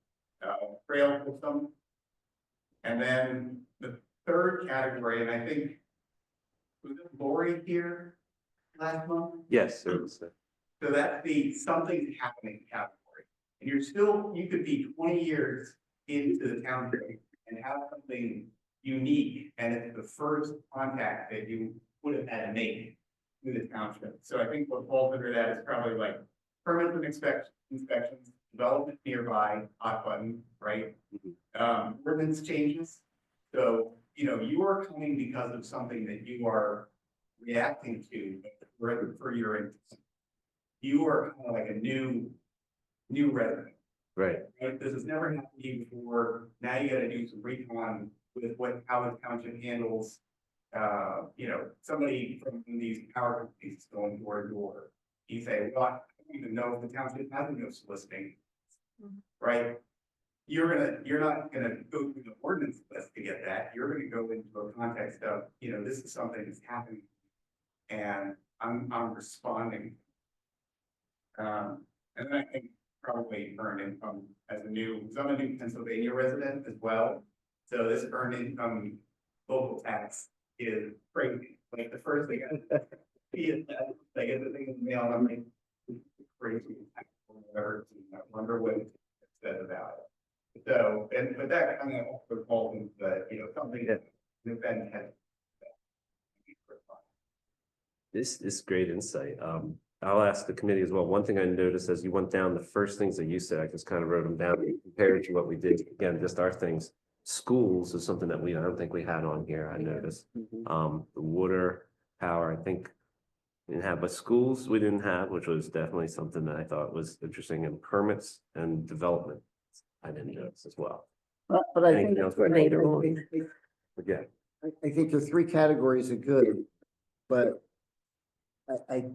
trail system. And then the third category, and I think, was it Lori here last month? Yes, it was. So that's the something's happening category. And you could be 20 years into the township and have something unique, and it's the first contact that you would have had to make to the township. So I think what falls under that is probably like permits and inspections, development nearby, hot button, right? Ordinance changes. So, you are coming because of something that you are reacting to for your instance. You are kind of like a new resident. Right. Right? This has never happened to you before. Now you gotta do some recon with how the township handles, somebody from these power companies going door to door. You say, well, I don't even know if the township has no soliciting, right? You're not gonna go through the ordinance list to get that. You're gonna go into a context of, this is something that's happening and I'm responding. And then I think probably earned income as I'm a new Pennsylvania resident as well. So this earned income local tax is crazy. Like the first thing I get the thing in the mail, and I'm like, it's crazy. Whatever, I wonder what it says about it. So, but that kind of also falls into the, something that the Ben has. This is great insight. I'll ask the committee as well. One thing I noticed as you went down, the first things that you said, I just kind of wrote them down compared to what we did. Again, just our things. Schools is something that I don't think we had on here, I noticed. The water, power, I think we didn't have, but schools we didn't have, which was definitely something that I thought was interesting, and permits and development. I didn't notice as well. But I think. Anything else? Later on. Again, I think the 3 categories are good, but I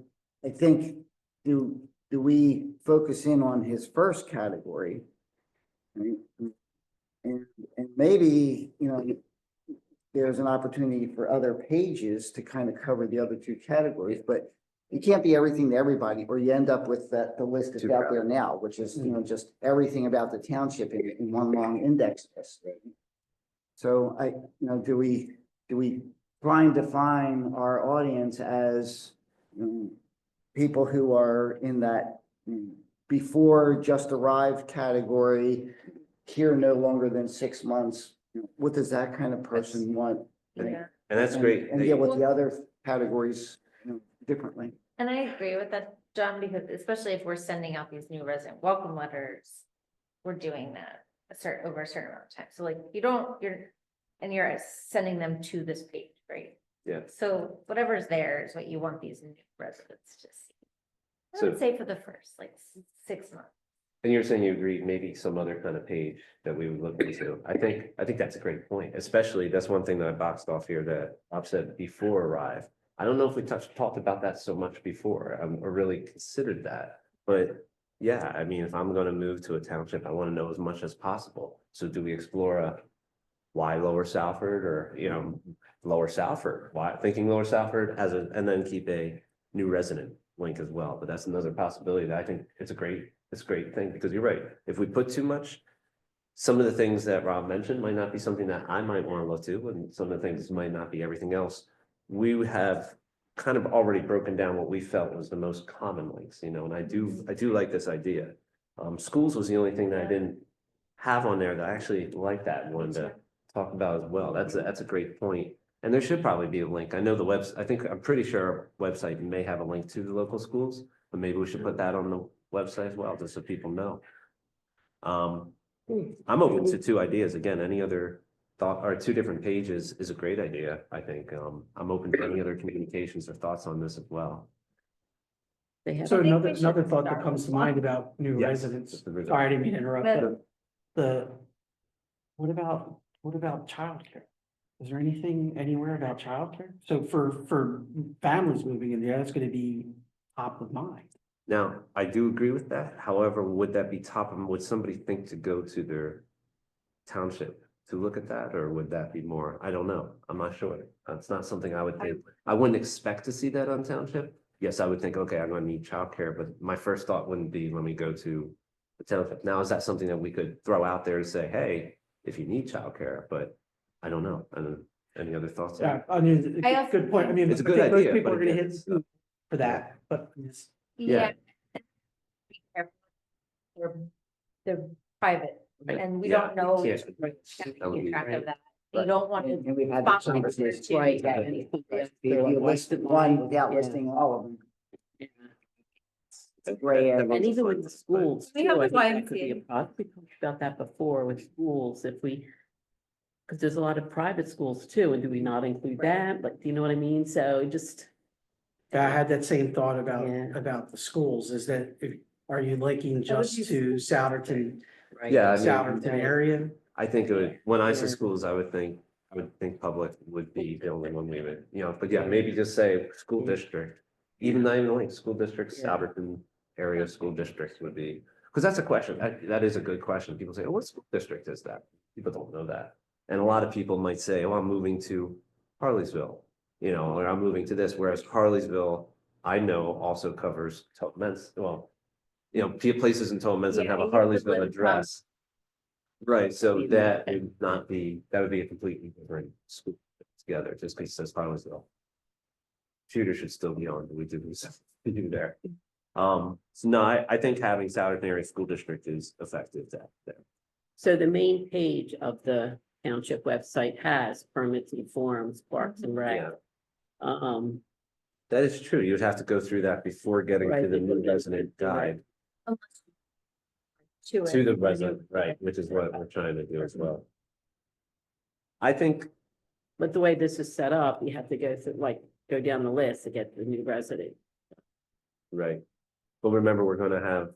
think, do we focus in on his first category? Right? And maybe, there's an opportunity for other pages to kind of cover the other 2 categories, but it can't be everything to everybody, or you end up with the list that's Too out there now, which is, just everything about the township in one long index list. So do we try and define our audience as people who are in that before just arrived category, here no longer than 6 months? What does that kind of person want? Yeah. and that's great. And deal with the other categories, differently. And I agree with that, John, because especially if we're sending out these new resident welcome letters, we're doing that over a certain amount of time. So like you're sending them to this page, right? Yeah. So whatever's there is what you want these new residents to see. I So- would say for the first, like, 6 months. And you're saying you agree, maybe some other kind of page that we would look into. I think that's a great point, especially that's one thing that I boxed off here that I've said before arrive. I don't know if we talked about that so much before, or really considered that, but yeah, I mean, if I'm gonna move to a township, I wanna know as much as possible. So do we explore why Lower Salford or, Lower Salford, why, thinking Lower Salford and then keep a new resident link as well, but that's another possibility that I think it's a great thing, because you're right, if we put too much, some of the things that Rob mentioned might not be something that I might want to look to, and some of the things might not be everything else. We have kind of already broken down what we felt was the most common links, and I do like this idea. Schools was the only thing that I didn't have on there that I actually like that one to talk about as well. That's a great point. And there should probably be a link. I know I'm pretty sure our website may have a link to the local schools, but maybe we should put that on the website as well, just so people know. I'm open to two ideas. Again, any other thought or two different pages is a great idea, I think. I'm open to any other communications or thoughts on this as well. They have, So I think another, we should another thought that start comes with to one. mind about new Yes, residents, just the result. sorry, I didn't mean to interrupt, But- what about childcare? Is there anything anywhere about childcare? So for families moving in there, that's gonna be top of mind. Now, I do agree with that. However, would that be would somebody think to go to their township to look at that, or would that be more? I don't know. I'm not sure. That's not something I would think. I wouldn't expect to see that on township. Yes, I would think, okay, I'm gonna need childcare, but my first thought wouldn't be when we go to the township. Now, is that something that we could throw out there and say, hey, if you need childcare, but I don't know. And any other thoughts? Yeah, I mean, I also good point. I mean, It's a I good think most idea, people but are gonna again, hit it's- the boot for that, but it's- Yeah. Be careful. They're private, Right. and we Yeah, don't know. yeah. Have to That would keep be track right. of that. You Right. don't want to. And we've had Spot that conversation. too. right, Yeah. and If you list one without listing all of them, it's a gray area. And even with the schools We too, have I the think that could be YMCA. we talked about that before with schools, if we. Cause there's a lot of private schools too, and do we not include that? Like, do you know what I mean? So just. I had that same thought Yeah. about the schools, is that are you linking That would just be- to Souderton, Right. Yeah, I mean, Souderton area? I think it would, when I say Yeah. schools, I would think public would be the only one we would, but yeah, maybe just say school district. Even not even like school districts, Yeah. Alberton area school districts would be, because that's a question. That is a good question. People say, oh, what school district is that? People don't know that. And a lot of people might say, oh, I'm moving to Harleysville, or I'm moving to this, whereas Harleysville, I know also covers Tolman's, places in Tolman's that Yeah, have a you have to Harleysville live address. Right, so Be that like- would not be, that would be a completely different school together, just because it says Harleysville. Shooter should still be on, we do something to do there. So no, I think having Souderton Area School District is effective there. So the main page of the township website has permits and forms, parks and rec. Yeah, That that is true. You'd have to go through that before getting to Right, the new before- resident guide To to it. the resident, right, which is what we're trying to do as well. I think, But the way this is set up, you have to go through, go down the list to get the new resident. right, but remember, we're gonna have.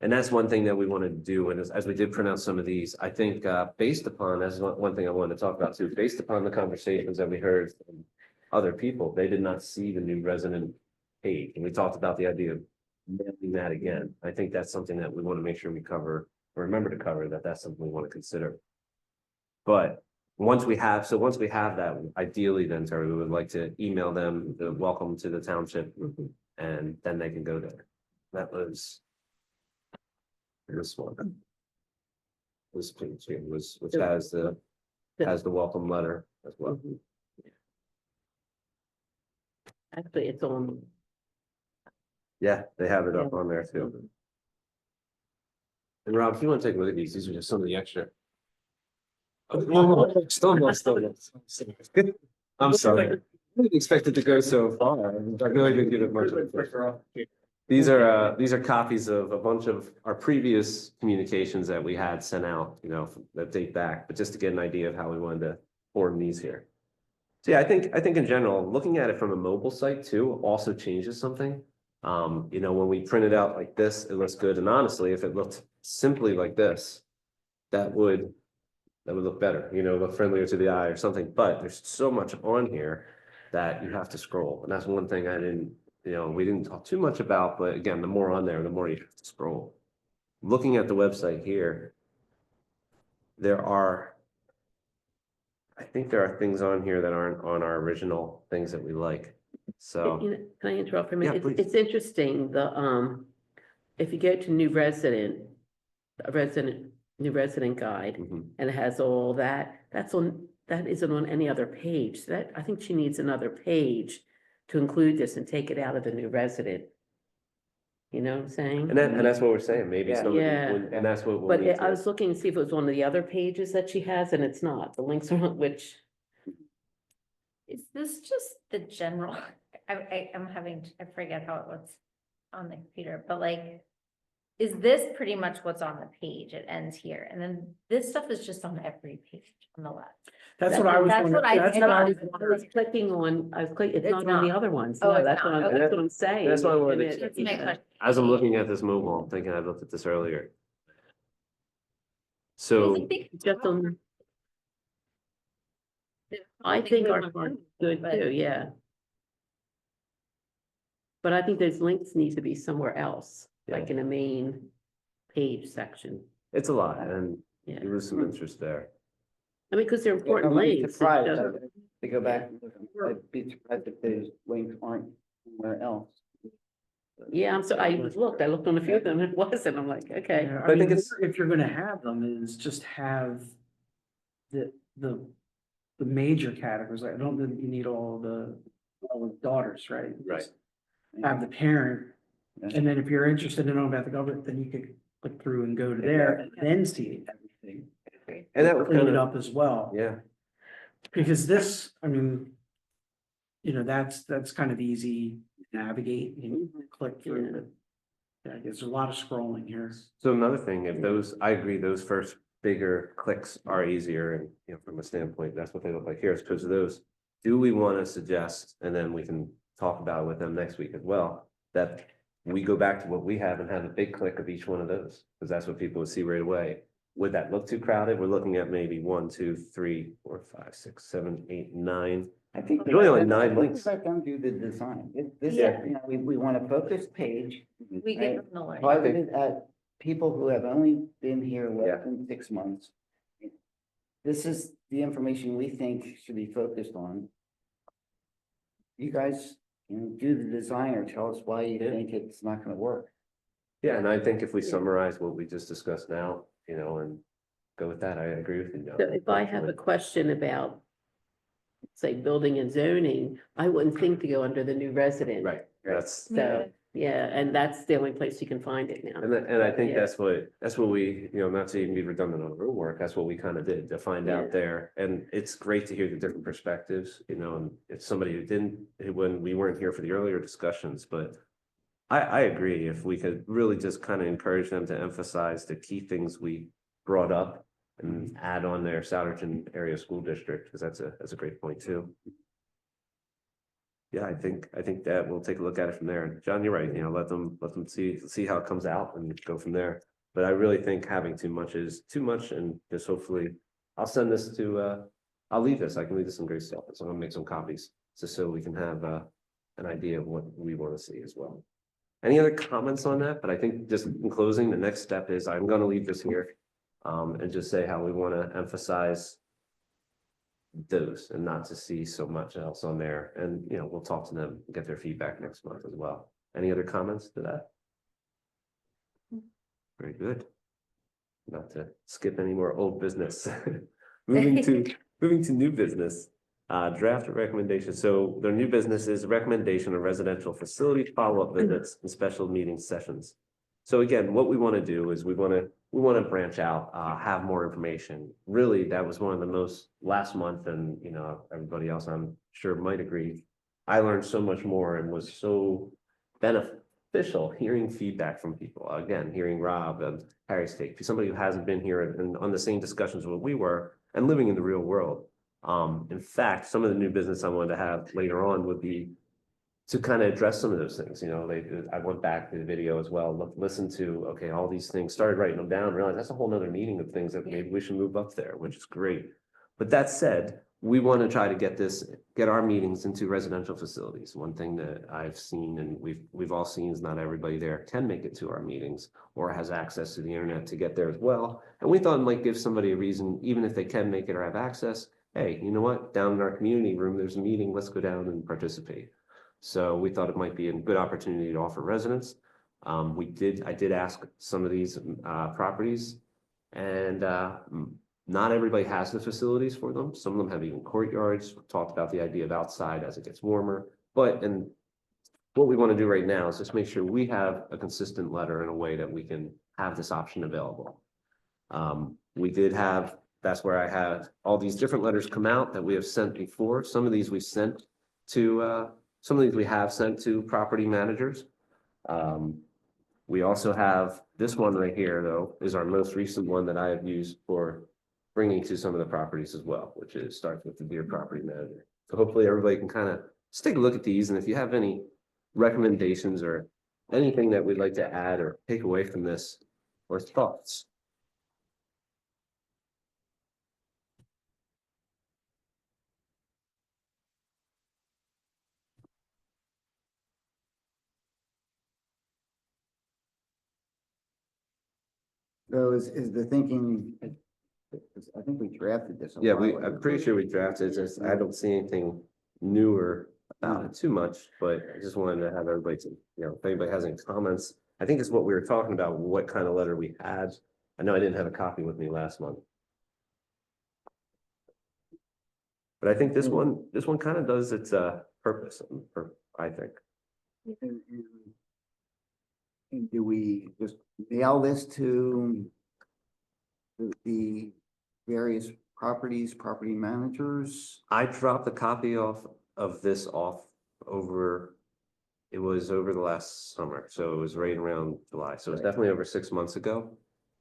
And that's one thing that we want to do, and as we did print out some of these, I think, based upon, that's one thing I wanted to talk about too, based upon the conversations that we heard from other people, they did not see the new resident page, and we talked about the idea of mailing that again. I think that's something that we want to make sure we cover, or remember to cover, that's something we want to consider. But once we have that, ideally then, Terry, we would like to email them the welcome to the township, and then they can go there. That was this one. This page here which has the welcome letter as well. Mhm. Actually, it's on. Yeah, they have it up on there too. And Rob, if you want to take a look at these are just some of the extra. Almost. I'm sorry. I didn't expect it to go so far. I really didn't give it much. of a- These are copies of a bunch of our previous communications that we had sent out, that date back, but just to get an idea of how we wanted to form these here. So yeah, I think in general, looking at it from a mobile site too, also changes something. You know, when we print it out like this, it looks good. And honestly, if it looked simply like this, that would look better, you know, look friendlier to the eye or something. But there's so much on here that you have to scroll. And that's one thing I didn't, you know, we didn't talk too much about, but again, the more on there, the more you have to scroll. Looking at the website here, I think there are things on here that aren't on our original things that we like. So, You know, can I interrupt for a Yeah, minute? please. It's interesting, if you go to new resident, new resident guide, mhm. and it has all that, that isn't on any other page. That, I think she needs another page to include this and take it out of the new resident. You know what I'm saying? And that's what we're saying, maybe Yeah. somebody, Yeah. and that's what we'll But need I to, was looking to see if it was one of the other pages that she has, and it's not. The links are on which, Is this just the general, I forget how it looks on the computer, but like, is this pretty much what's on the page? It ends here, and then this stuff is just on every page on the left. That's what I was That's wondering. what I That's what I was thought. I was clicking on, it's It's not on the not. other ones. Oh, No, it's that's what not. I'm, Okay. that's what I'm saying. That's why I wanted to And check. That's my yeah. question. as I'm looking at this mobile, I'm thinking I looked at this earlier. I So, think Just on, I think our good but- too, yeah. But I think those links need to be somewhere else, like in a main page section. it's a lot, and Yeah, you lose some interest there. I mean, because they're Yeah, important I'm links. It's surprised, just- to go back, and look, I'd be surprised if those links aren't somewhere else. Yeah, I looked on a few of them, it wasn't, I'm like, okay. Yeah, But I think mean, it's- if you're gonna have them, is just have the, the major categories. I don't think you need all the daughters, right? Right. Just have the parent, Yeah. and then if you're interested in knowing about the government, then you could click through and go to there and then see everything. And that would Clean kind it of, up as well. yeah, Because this, I mean, you know, that's kind of easy to navigate, you know, click through, but yeah, there's a lot of scrolling here. so another thing, if those, I agree, those first bigger clicks are easier, and, you know, from a standpoint, that's what they look like here, as opposed to those. Do we want to suggest, and then we can talk about it with them next week as well, that we go back to what we have and have a big click of each one of those, because that's what people would see right away. Would that look too crowded? We're looking at maybe 1, 2, 3, 4, 5, 6, 7, 8, 9. I think. There's only like let- 9 I think links. Let them do the design. This, Yeah. you know, we want a focused page. We right? give them the link. Targeted at people who have only been here Yeah. less than 6 months. This is the information we think should be focused on. You guys, you know, do the design or tell us why you Yeah. think it's not gonna work. Yeah, and I think if we Yeah. summarize what we just discussed now, you know, and go with that, I agree with you. Joe. So if I have a question about, say, building and zoning, I wouldn't think to go under the new resident. Right, that's, So, yeah, and that's the only place you can find it now. and I think Yeah. that's what we, you know, not to even be redundant on our own work, that's what we kind of did to find Yeah. out there. And it's great to hear the different perspectives, you know, and it's somebody who didn't, when we weren't here for the earlier discussions, but I agree, if we could really just kind of encourage them to emphasize the key things we brought up and add on their Souderton Area School District, because that's a great point too. Yeah, I think that we'll take a look at it from there. John, you're right, you know, let them see how it comes out and go from there. But I really think having too much is too much, and just hopefully, I'll send this to, I'll leave this, I can leave this in Grace's office, I'm gonna make some copies, just so we can have, an idea of what we want to see as well. Any other comments on that? But I think just in closing, the next step is I'm gonna leave this here, and just say how we want to emphasize those and not to see so much else on there. And, you know, we'll talk to them, get their feedback next month as well. Any other comments to that? Very good. Not to skip any more old business. Moving to new business, draft recommendation. So their new business is a recommendation of residential facility follow-up visits and special meeting sessions. So again, what we want to do is we want to branch out, have more information. Really, that was one of the most last month, and you know, everybody else I'm sure might agree. I learned so much more and was so beneficial hearing feedback from people. Again, hearing Rob and Harry's take, somebody who hasn't been here and on the same discussions what we were and living in the real world. In fact, some of the new business I wanted to have later on would be to kind of address some of those things, I went back to the video as well, listened to, okay, all these things, started writing them down, realized that's a whole nother meeting of things that maybe we should move up there, which is great. But that said, we want to try to get our meetings into residential facilities. One thing that I've seen and we've all seen is not everybody there can make it to our meetings or has access to the internet to get there as well. And we thought it might give somebody a reason, even if they can make it or have access, hey, you know what, down in our community room, there's a meeting, let's go down and participate. So we thought it might be a good opportunity to offer residents. I did ask some of these properties, and not everybody has the facilities for them. Some of them have even courtyards. Talked about the idea of outside as it gets warmer. And what we want to do right now is just make sure we have a consistent letter in a way that we can have this option available. That's where I had all these different letters come out that we have sent before. Some of these we sent to some of these we have sent to property managers. We also have this one right here, though, is our most recent one that I have used for bringing to some of the properties as well, which starts with the Dear Property Manager. So hopefully everybody can kind of just take a look at these. And if you have any recommendations or anything that we'd like to add or take away from this or thoughts. So is the thinking, I think we drafted this. Yeah, I'm pretty sure we drafted this. I don't see anything newer about it too much, but I just wanted to have everybody to, if anybody has any comments. I think it's what we were talking about, what kind of letter we had. I know I didn't have a copy with me last month. But I think this one kind of does its purpose, I think. And do we just mail this to the various property managers? I dropped a copy of this off it was over the last summer, so it was right around July, so it was definitely over 6 months ago.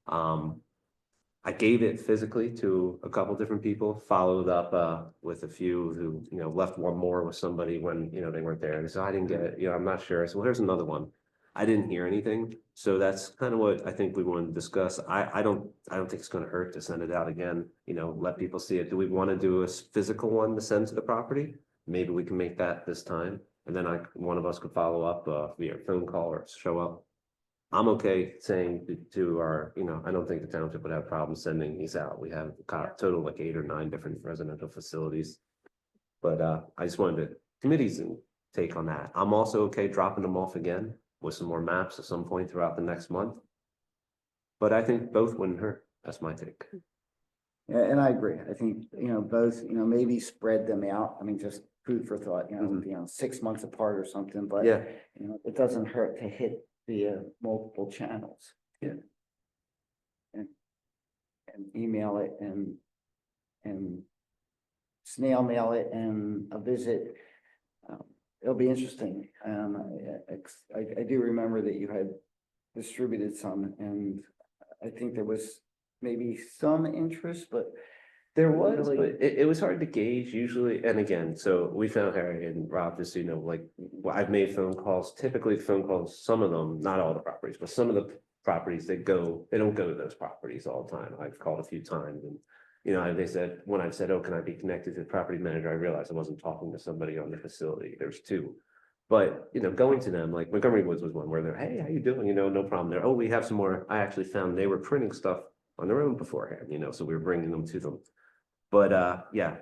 I gave it physically to a couple different people, followed up with a few who, left one more with somebody when, they weren't there. And so I didn't get it, I'm not sure. I said, well, here's another one. I didn't hear anything. So that's kind of what I think we want to discuss. I don't think it's going to hurt to send it out again, let people see it. Do we want to do a physical one to send to the property? Maybe we can make that this time. And then one of us could follow up via phone call or show up. I'm okay saying to our, I don't think the township would have problems sending these out. We have a total like 8 or 9 different residential facilities. But I just wanted the committee's take on that. I'm also okay dropping them off again with some more maps at some point throughout the next month. But I think both wouldn't hurt. That's my take. Yeah, and I agree. I think, both, maybe spread them out. I mean, just food for thought, 6 months apart or something, but Yeah. It doesn't hurt to hit via multiple channels. Yeah. And email it and snail mail it and a visit. It'll be interesting. I do remember that you had distributed some, and I think there was maybe some interest, but There was, really- but it was hard to gauge usually. And again, so we found Harry and Rob, just, I've made phone calls, typically phone calls, some of them, not all the properties, but some of the properties they don't go to those properties all the time. I've called a few times and, they said, when I said, oh, can I be connected to the property manager? I realized I wasn't talking to somebody on the facility. There's 2. But, going to them, like Montgomery Woods was one where they're, hey, how you doing? No problem there. Oh, we have some more. I actually found they were printing stuff on their own beforehand, so we were bringing them to them. But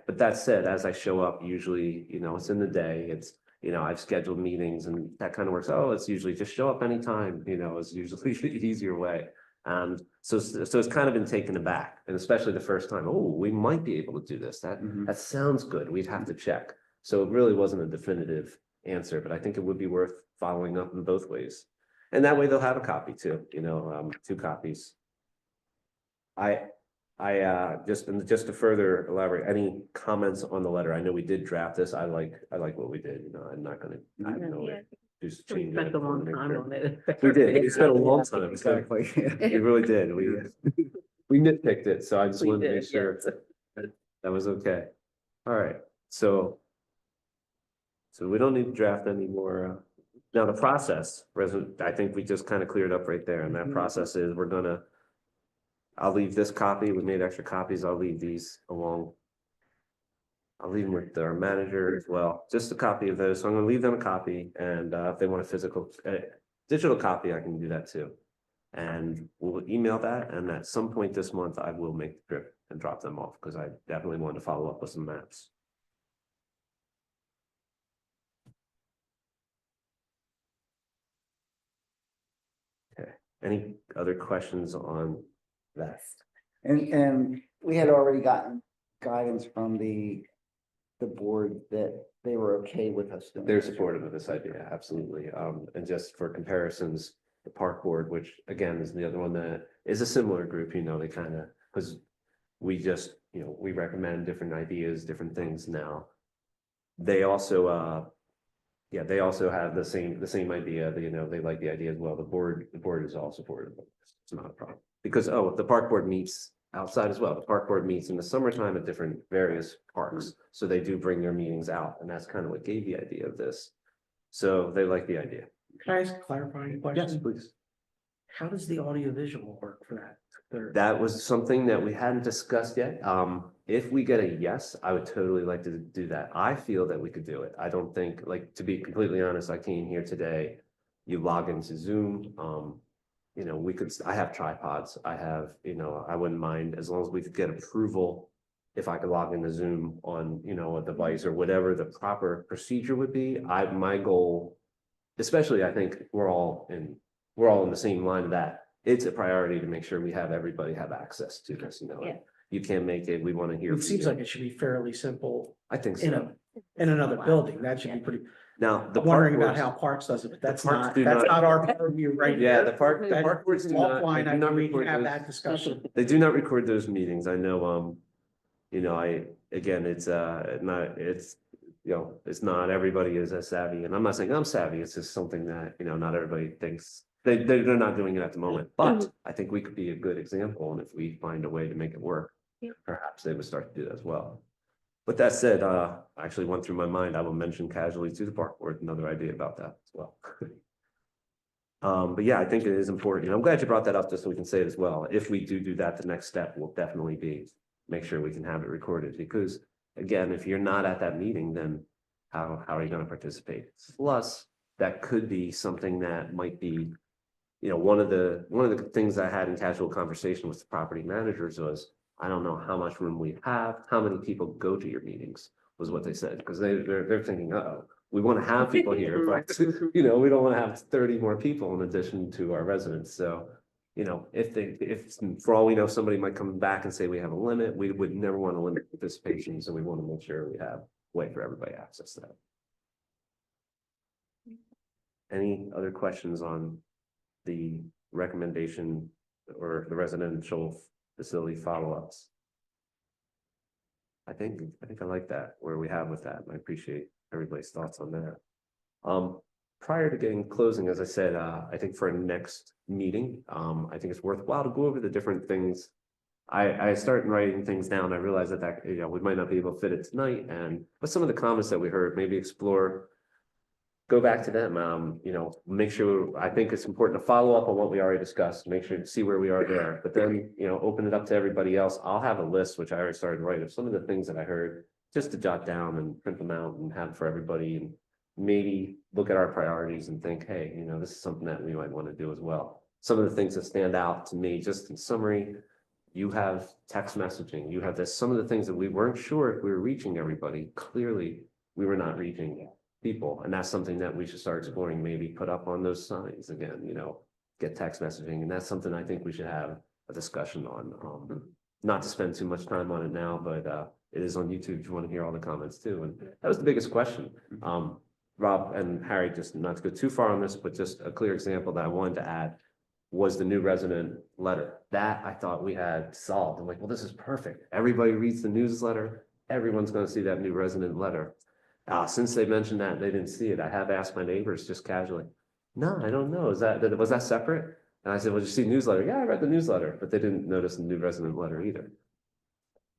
but that said, as I show up, usually, it's in the day, it's, I've scheduled meetings and that kind of works. Oh, it's usually just show up anytime, is usually the easier way. And so it's kind of been taken aback, and especially the first time, oh, we might be able to do this. That sounds good. We'd have to check. So it really wasn't a definitive answer, but I think it would be worth following up in both ways. And that way they'll have a copy too, 2 copies. Just to further elaborate, any comments on the letter? I know we did draft this. I like what we did, I'm not gonna, I have no way. Just We change spent it. a long time on it. We did, we spent a long time. Exactly. We really did. We nitpicked it, so I just We wanted to did, make sure yes. that was okay. All right, so So we don't need to draft any more. Now the process, I think we just kind of cleared up right there, and that process is I'll leave this copy, we made extra copies, I'll leave these along. I'll leave them with our manager as well, just a copy of those, so I'm gonna leave them a copy, and if they want a physical, digital copy, I can do that too. And we'll email that, and at some point this month, I will make the trip and drop them off, because I definitely want to follow up with some maps. Okay, any other questions on that? And we had already gotten guidance from the board that they were okay with us doing. They're this. supportive of this idea, absolutely. And just for comparisons, the park board, which again is the other one that is a similar group, you know, they kind of, because we just, you know, we recommend different ideas, different things now. They also, yeah, they also have the same idea, that, you know, they like the idea as well. The board is all supportive of this. It's not a problem. Because, the park board meets outside as well. The park board meets in the summertime at different various parks. So they do bring their meetings out, and that's kind of what gave the idea of this. So they like the idea. Can I ask a clarifying question? Please. How does the audio visual work for that? That was something that we hadn't discussed yet. If we get a yes, I would totally like to do that. I feel that we could do it. I don't think, like, to be completely honest, I came here today. You log into Zoom, you know, I have tripods. I have, you know, I wouldn't mind as long as we could get approval. If I could log into Zoom on, you know, a device or whatever the proper procedure would be, my goal, especially I think we're all in the same line of that. It's a priority to make sure we have everybody have access to this, you know. Yeah. You can't make it, we want to hear. It from seems you. like it should be fairly simple I think in so. in another building. That should be pretty, Now, the I'm wondering park about how boards, Parks does it, but that's parks not, do that's not- not our purview right yeah, here. the park boards do not, Offline, they I do not think we can record have those. that discussion. They do not record those meetings. I know, you know, again, it's you know, it's not everybody is as savvy, and I'm not saying I'm savvy. It's just something that, you know, not everybody thinks. They're not doing it at the moment, but I think we could be a good example, and if we find a way to make it work, Yeah. perhaps they would start to do that as well. With that said, I actually went through my mind, I will mention casually to the park board, another idea about that as well. But yeah, I think it is important. And I'm glad you brought that up just so we can say it as well. If we do that, the next step will definitely be make sure we can have it recorded, because again, if you're not at that meeting, then how are you going to participate? Plus, that could be something that might be, you know, one of the things I had in casual conversation with the property managers was, I don't know how much room we have, how many people go to your meetings, was what they said, because they're thinking, uh-oh, we want to have people here, but you know, we don't want to have 30 more people in addition to our residents. So, you know, if for all we know, somebody might come back and say we have a limit, we would never want to limit participation, so we want to make sure we have a way for everybody access to that. Any other questions on the recommendation or the residential facility follow-ups? I think I like that, where we have with that, and I appreciate everybody's thoughts on that. Prior to getting closing, as I said, I think for our next meeting, I think it's worthwhile to go over the different things. I started writing things down. I realized that, you know, we might not be able to fit it tonight, but some of the comments that we heard, maybe explore, go back to them, you know, make sure, I think it's important to follow up on what we already discussed, make sure to see where we are there, but then, you know, open it up to everybody else. I'll have a list, which I already started to write, of some of the things that I heard, just to jot down and print them out and have for everybody, and maybe look at our priorities and think, hey, you know, this is something that we might want to do as well. Some of the things that stand out to me, just in summary, you have text messaging, you have this, some of the things that we weren't sure if we were reaching everybody, clearly we were not reaching people, and that's something that we should start exploring, maybe put up on those signs again, you know, get text messaging, and that's something I think we should have a discussion on. Not to spend too much time on it now, but it is on YouTube if you want to hear all the comments too, and that was the biggest question. Rob and Harry, just not to go too far on this, but just a clear example that I wanted to add was the new resident letter. That I thought we had solved. I'm like, well, this is perfect. Everybody reads the newsletter. Everyone's going to see that new resident letter. Since they mentioned that, they didn't see it. I have asked my neighbors just casually, no, I don't know. Was that separate? And I said, well, did you see the newsletter? Yeah, I read the newsletter, but they didn't notice the new resident letter either.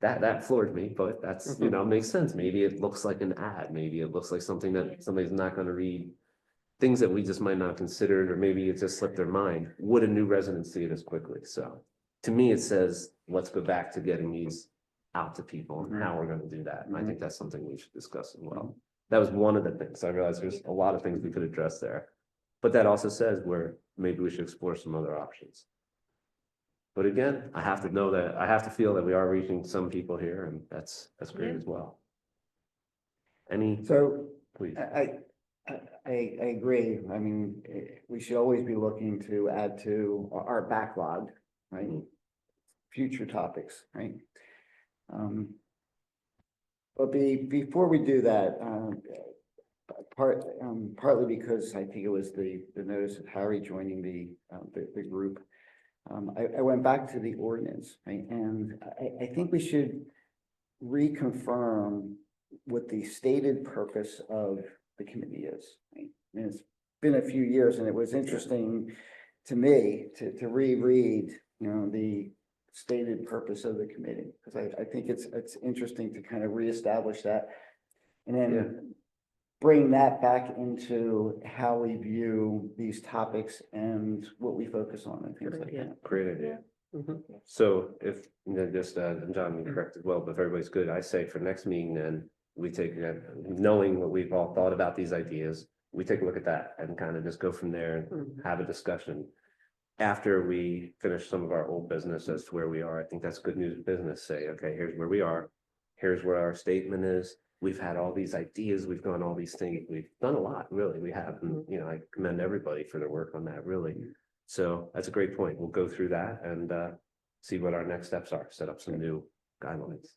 that floored me, but that's, you know, makes sense. Maybe it looks like an ad, maybe it looks like something that somebody's not gonna read. Things that we just might not consider, or maybe it just slipped their mind. Would a new resident see it as quickly? So to me, it says, let's go back to getting these out to people and how we're gonna do that. And I think that's something we should discuss as well. That was one of the things. I realized there's a lot of things we could address there. But that also says where maybe we should explore some other options. But again, I have to know that, I have to feel that we are reaching some people here, and that's great Yeah. as well. Any, So please, I agree. I mean, we should always be looking to add to our backlog, right? Future topics, right? But before we do that, partly because I think it was the notice of Harry joining the group. I went back to the ordinance, right? And I think we should reconfirm what the stated purpose of the committee is, right? And it's been a few years, and it was interesting to me to reread, you know, the stated purpose of the committee, because I think it's interesting to kind of reestablish that. And then bring that back into how we view these topics and what we focus on and things Good like idea. that. great idea. Mhm. So if, you know, just, and John, you correct as well, but if everybody's good, I say for next meeting, then we take, knowing what we've all thought about these ideas, we take a look at that and kind of just go from there and Mhm. have a discussion. After we finish some of our old business as to where we are, I think that's good news business. Say, okay, here's where we are. Here's where our statement is. We've had all these ideas, we've done all these things, we've done a lot, really, we have, and, you know, I commend everybody for their work on that, really. So that's a great point. We'll go through that and see what our next steps are, set up some new guidelines.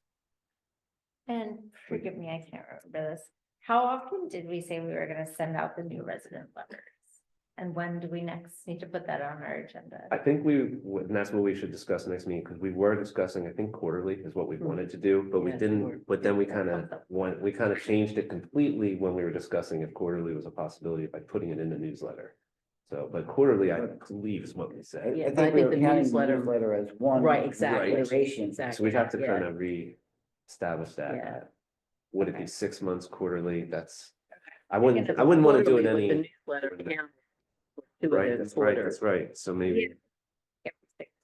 And forgive me, I can't remember this. How often did we say we were gonna send out the new resident letters? And when do we next need to put that on our agenda? I think and that's what we should discuss next meeting, because we were discussing, I think quarterly is what we wanted to do, but we Yeah, didn't, but then we kind of changed it completely when we were discussing if quarterly was a possibility by putting it in the newsletter. So, but quarterly, I believe is what we said. Yeah, I but I think we think were the counting newsletter- as one. Right, exactly. Iteration. So Exactly. we'd have to Yeah. kind of re-establish that. Yeah. Would it Okay. be 6 months quarterly? That's, I Can wouldn't it want to do it Quarterly with any, the newsletter count. Do it right, in that's right, quarter. that's right. So maybe Yeah.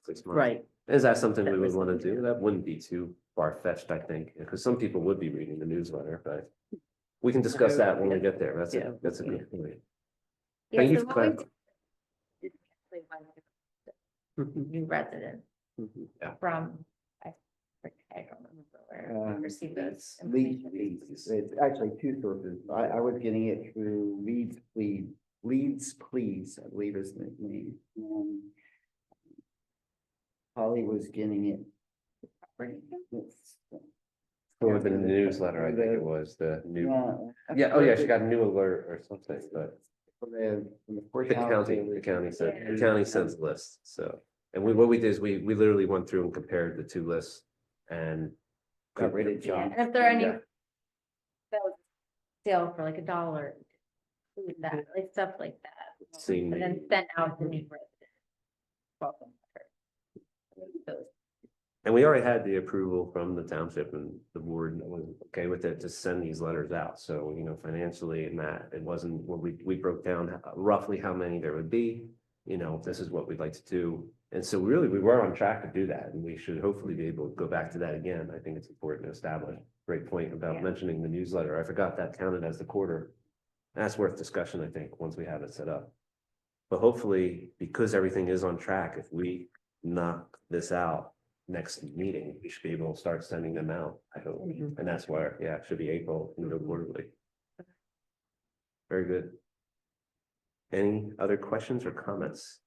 6 months. Right, Is that something we That would was- want to do? That wouldn't be too far fetched, I think, because some people would be reading the newsletter, but we can discuss that when we get there. That's Yeah. that's a good point. Yeah, Thank you so for what we clarifying. did is actually went Mhm. New resident Yeah. from, I don't remember where we received those. Leads, it's actually two sources. I was getting it through Leads, Please, I believe is the name. Holly was getting it. For the newsletter, I think it was the new, Yeah. yeah, oh yeah, she got a new alert or something, but From the Fort the Hamilton, county said, Yeah. the county sends lists, so. And what we did is we literally went through and compared the two lists and. got rid of Yeah, John. and if there are any. Yeah. That was sale for like $1, include that, like stuff like that. Seeing And then the- send out the new resident. Welcome letter. Those. And we already had the approval from the township and the board was okay with it to send these letters out. So, you know, financially and that, it wasn't, when we broke down roughly how many there would be. You know, this is what we'd like to do. And so really, we were on track to do that, and we should hopefully be able to go back to that again. I think it's important to establish. Great point about Yeah. mentioning the newsletter. I forgot that counted as the quarter. That's worth discussion, I think, once we have it set up. But hopefully, because everything is on track, if we knock this out next meeting, we should be able to start sending them out, I hope. Mhm. And that's where, yeah, it should be April, you know, quarterly. Very good. Any other questions or comments?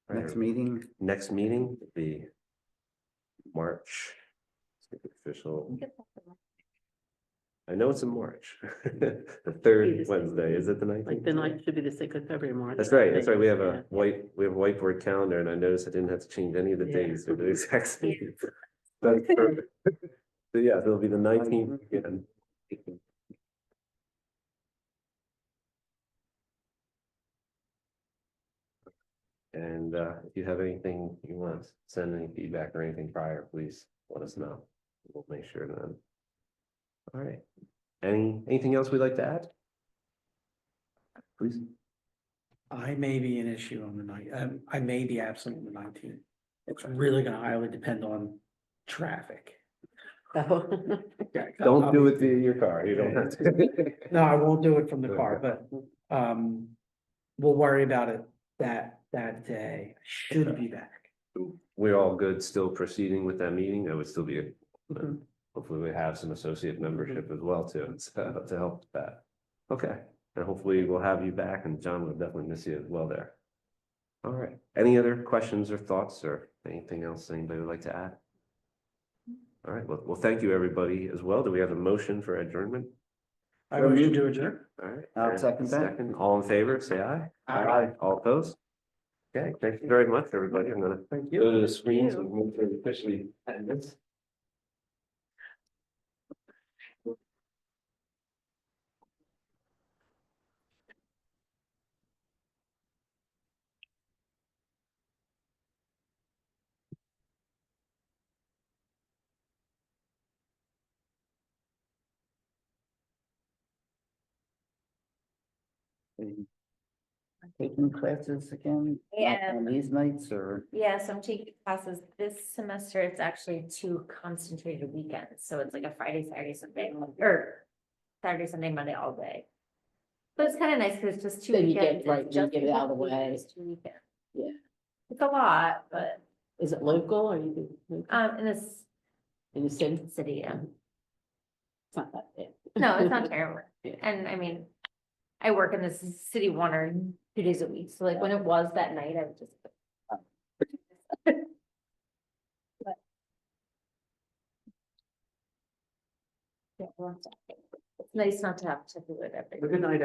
All right, Next meeting, next meeting will be March. Let's get the official, I know it's in March. The third Wednesday, is it the 19th? like the night should be the 6th of February, March. That's right, that's right. We have Yeah. a whiteboard calendar, and I noticed I didn't have to change any of the Yeah. days, they're the exact same. That's perfect. So yeah, it'll be the 19th again. And if you have anything you want to send any feedback or anything prior, please let us know. We'll make sure to. All right. Anything else we'd like to add? Please. I may be an issue on the night, I may be absent on the 19th. It's really gonna highly depend on traffic. Oh, Don't do it via your car. You don't have to. No, I won't do it from the car, but, we'll worry about it that day. I should be back. We're all good still proceeding with that meeting. That would still be, Mhm. hopefully we have some associate membership as well too, so to help with that. Okay, and hopefully we'll have you back, and John will definitely miss you as well there. All right, any other questions or thoughts or anything else anybody would like to add? All right, well, thank you, everybody, as well. Do we have a motion for adjournment? I motion to adjourn. All right. I'll and second that. Second, all in favor, say aye. Aye. All opposed? Okay, thank you very much, everybody. I'm gonna go to the screens and move to officially attendance. Taking classes again? Yeah. On these nights or? Yes, I'm taking classes this semester. It's actually 2 concentrated weekends, so it's like a Friday, Saturday, Sunday, or Saturday, Sunday, Monday, all day. But it's kind of nice because it's just 2 Then you weekends. get- right, it's you just get it out of the weekends, way. it's 2 weekends. Yeah. It's a lot, but, Is it local or you in this in the city? city, yeah. It's not that bad. No, it's not terrible. Yeah. And I mean, I work in this city 1 or 2 days a week, so like when it was that night, I would just. But- Yeah, well, it's nice not to have to do it every. Good night,